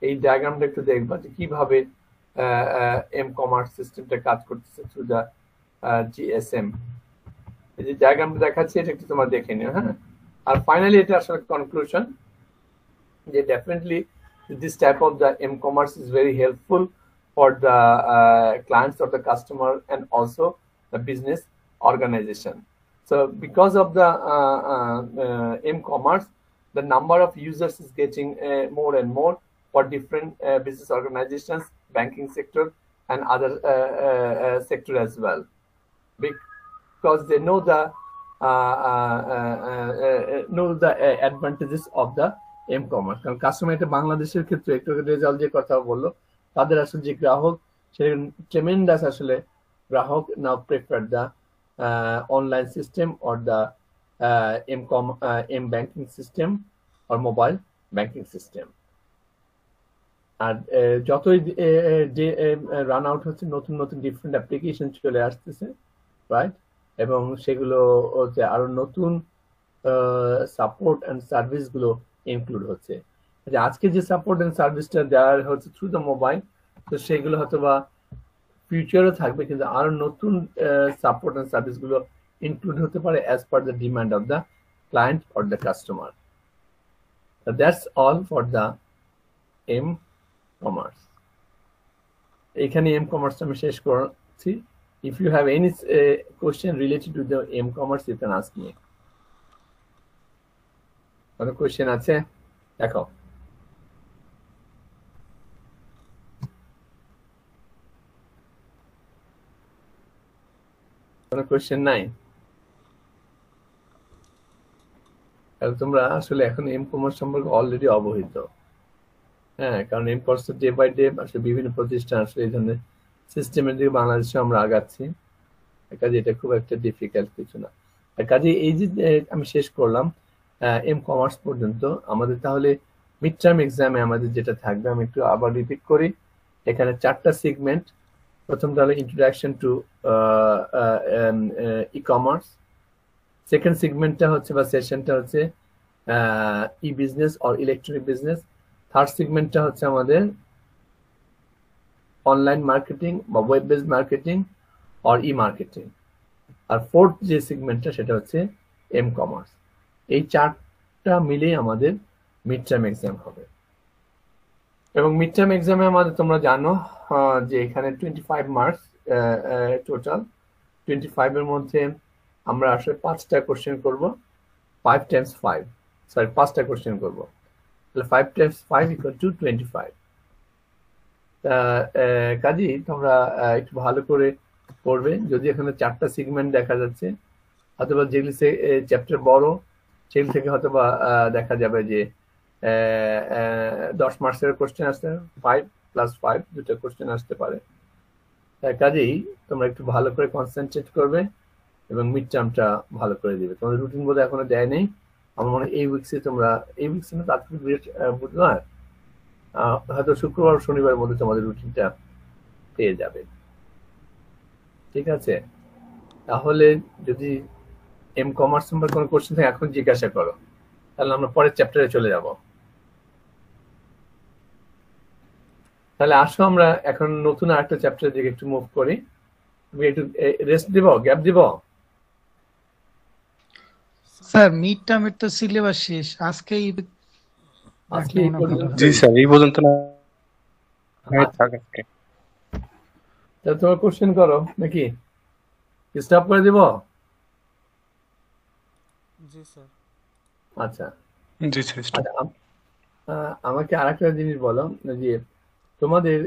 এই ডায়াগ্রামটা একটু দেখবা যে কিভাবে m-commerce সিস্টেমটা কাজ করতেছে থ্রু দ্য GSM। এই যে ডায়াগ্রামটা দেখাচ্ছি এটা একটু তোমরা দেখে নিও, হ্যাঁ। আর ফাইনালি এটা আসলে কনক্লুশন যে definitely this type of the m-commerce is very helpful for the clients of the customer and also the business organization. So because of the m-commerce, the number of users is getting more and more for different business organizations, banking sector and other sector as well, because they know the advantages of the m-commerce. কারণ customer এটা বাংলাদেশের ক্ষেত্রে একটু result যে কথা বললো, তাদের আসলে যে গ্রাহক সেটা ট্রেমেন্ডাস আসলে গ্রাহক now prefer the online system or the m-banking system or mobile banking system. আর যতই রান আউট হচ্ছে নতুন নতুন ডিফারেন্ট অ্যাপ্লিকেশন চলে আসতেছে, রাইট, এবং সেগুলো আরো নতুন সাপোর্ট অ্যান্ড সার্ভিস গুলো ইনক্লুড হচ্ছে। আজকে যে সাপোর্ট অ্যান্ড সার্ভিসটা দেওয়া হচ্ছে থ্রু দ্য মোবাইল, তো সেগুলো হয়তো বা ফিউচারও থাকবে, কিন্তু আরো নতুন সাপোর্ট অ্যান্ড সার্ভিস গুলো ইনক্লুড হতে পারে as per the demand of the client or the customer. That's all for the m-commerce. এখানে m-commerce আমি শেষ করছি। If you have any question related to the m-commerce you can ask me. কোনো question আছে? দেখো কোনো কোয়েশ্চেন নাই? তোমরা আসলে এখন m-commerce সম্পর্কে অলরেডি অবহিত, হ্যাঁ, কারণ m-commerce ডে বাই ডে আসলে বিভিন্ন প্রতিষ্ঠান আসলে এই ধরনের সিস্টেমের দিকে বাংলাদেশে আমরা আগাচ্ছি। কাজে এটা খুব একটা ডিফিকাল্ট কিছু না। আর কাজে এই যে আমি শেষ করলাম m-commerce পর্যন্ত, আমাদের তাহলে মিড টার্ম এক্সামে আমাদের যেটা থাকবে আমি একটু আবার রিপিট করি। এখানে 4টা সেগমেন্ট। প্রথমটা হলো ইন্ট্রোডাকশন টু ই-কমার্স। সেকেন্ড সেগমেন্টটা হচ্ছে বা সেশনটা হচ্ছে e-business or electronic business. Third সেগমেন্টটা হচ্ছে আমাদের অনলাইন মার্কেটিং বা web based marketing or e-marketing. আর ফোর্থ যে সেগমেন্টটা সেটা হচ্ছে m-commerce। এই 4টা মিলেই আমাদের মিড টার্ম এক্সাম হবে। এবং মিড টার্ম এক্সামে আমাদের তোমরা জানো যে এখানে 25 মার্কস টোটাল। 25 এর মধ্যে আমরা আসলে 5টা কোশ্চেন করব, 5 times 5, সরি 5টা কোশ্চেন করব, তাহলে 5 times 5 = 25। কাজী তোমরা একটু ভালো করে পড়বে। যদি এখানে 4টা সেগমেন্ট দেখা যাচ্ছে, অথবা যেগুলি চ্যাপ্টার বড় সেগুলি থেকে হয়তো বা দেখা যাবে যে 10 মার্কসের কোশ্চেন আসতে 5+5 দুটো কোশ্চেন আসতে পারে। কাজেই তোমরা একটু ভালো করে কনসেন্ট্রেট করবে এবং মিড টার্মটা ভালো করে দিবে। তোমাদের রুটিন বোধ এখনো দেয় নেই, আমার মনে হয় এই উইকসে না তাৎক্ষণিক বুধবার, হয়তো শুক্রবার শনিবারের মধ্যে তোমাদের রুটিনটা পেয়ে যাবে। ঠিক আছে, তাহলে যদি এম কমার্স নাম্বার কোনো কোশ্চেন থাকে এখন জিজ্ঞাসা করো, তাহলে আমরা পরের চ্যাপ্টারে চলে যাব। তাহলে আসো আমরা এখন নতুন আরেকটা চ্যাপ্টারের দিকে একটু মুভ করি। তুমি একটু রেস্ট দিব, গ্যাপ দিব। স্যার মিড টার্মের তো সিলেবাস শেষ, আজকেই আজকে রাখলে মনে হয় ভালো হয়। জি স্যার, এই পর্যন্ত না হয় থাক আজকে। তাহলে তোমার কোশ্চেন করো নাকি স্টপ করে দিব? জি স্যার। আচ্ছা জি স্যার, stop। আচ্ছা, আমাকে আরেকটা জিনিস বলো যে তোমাদের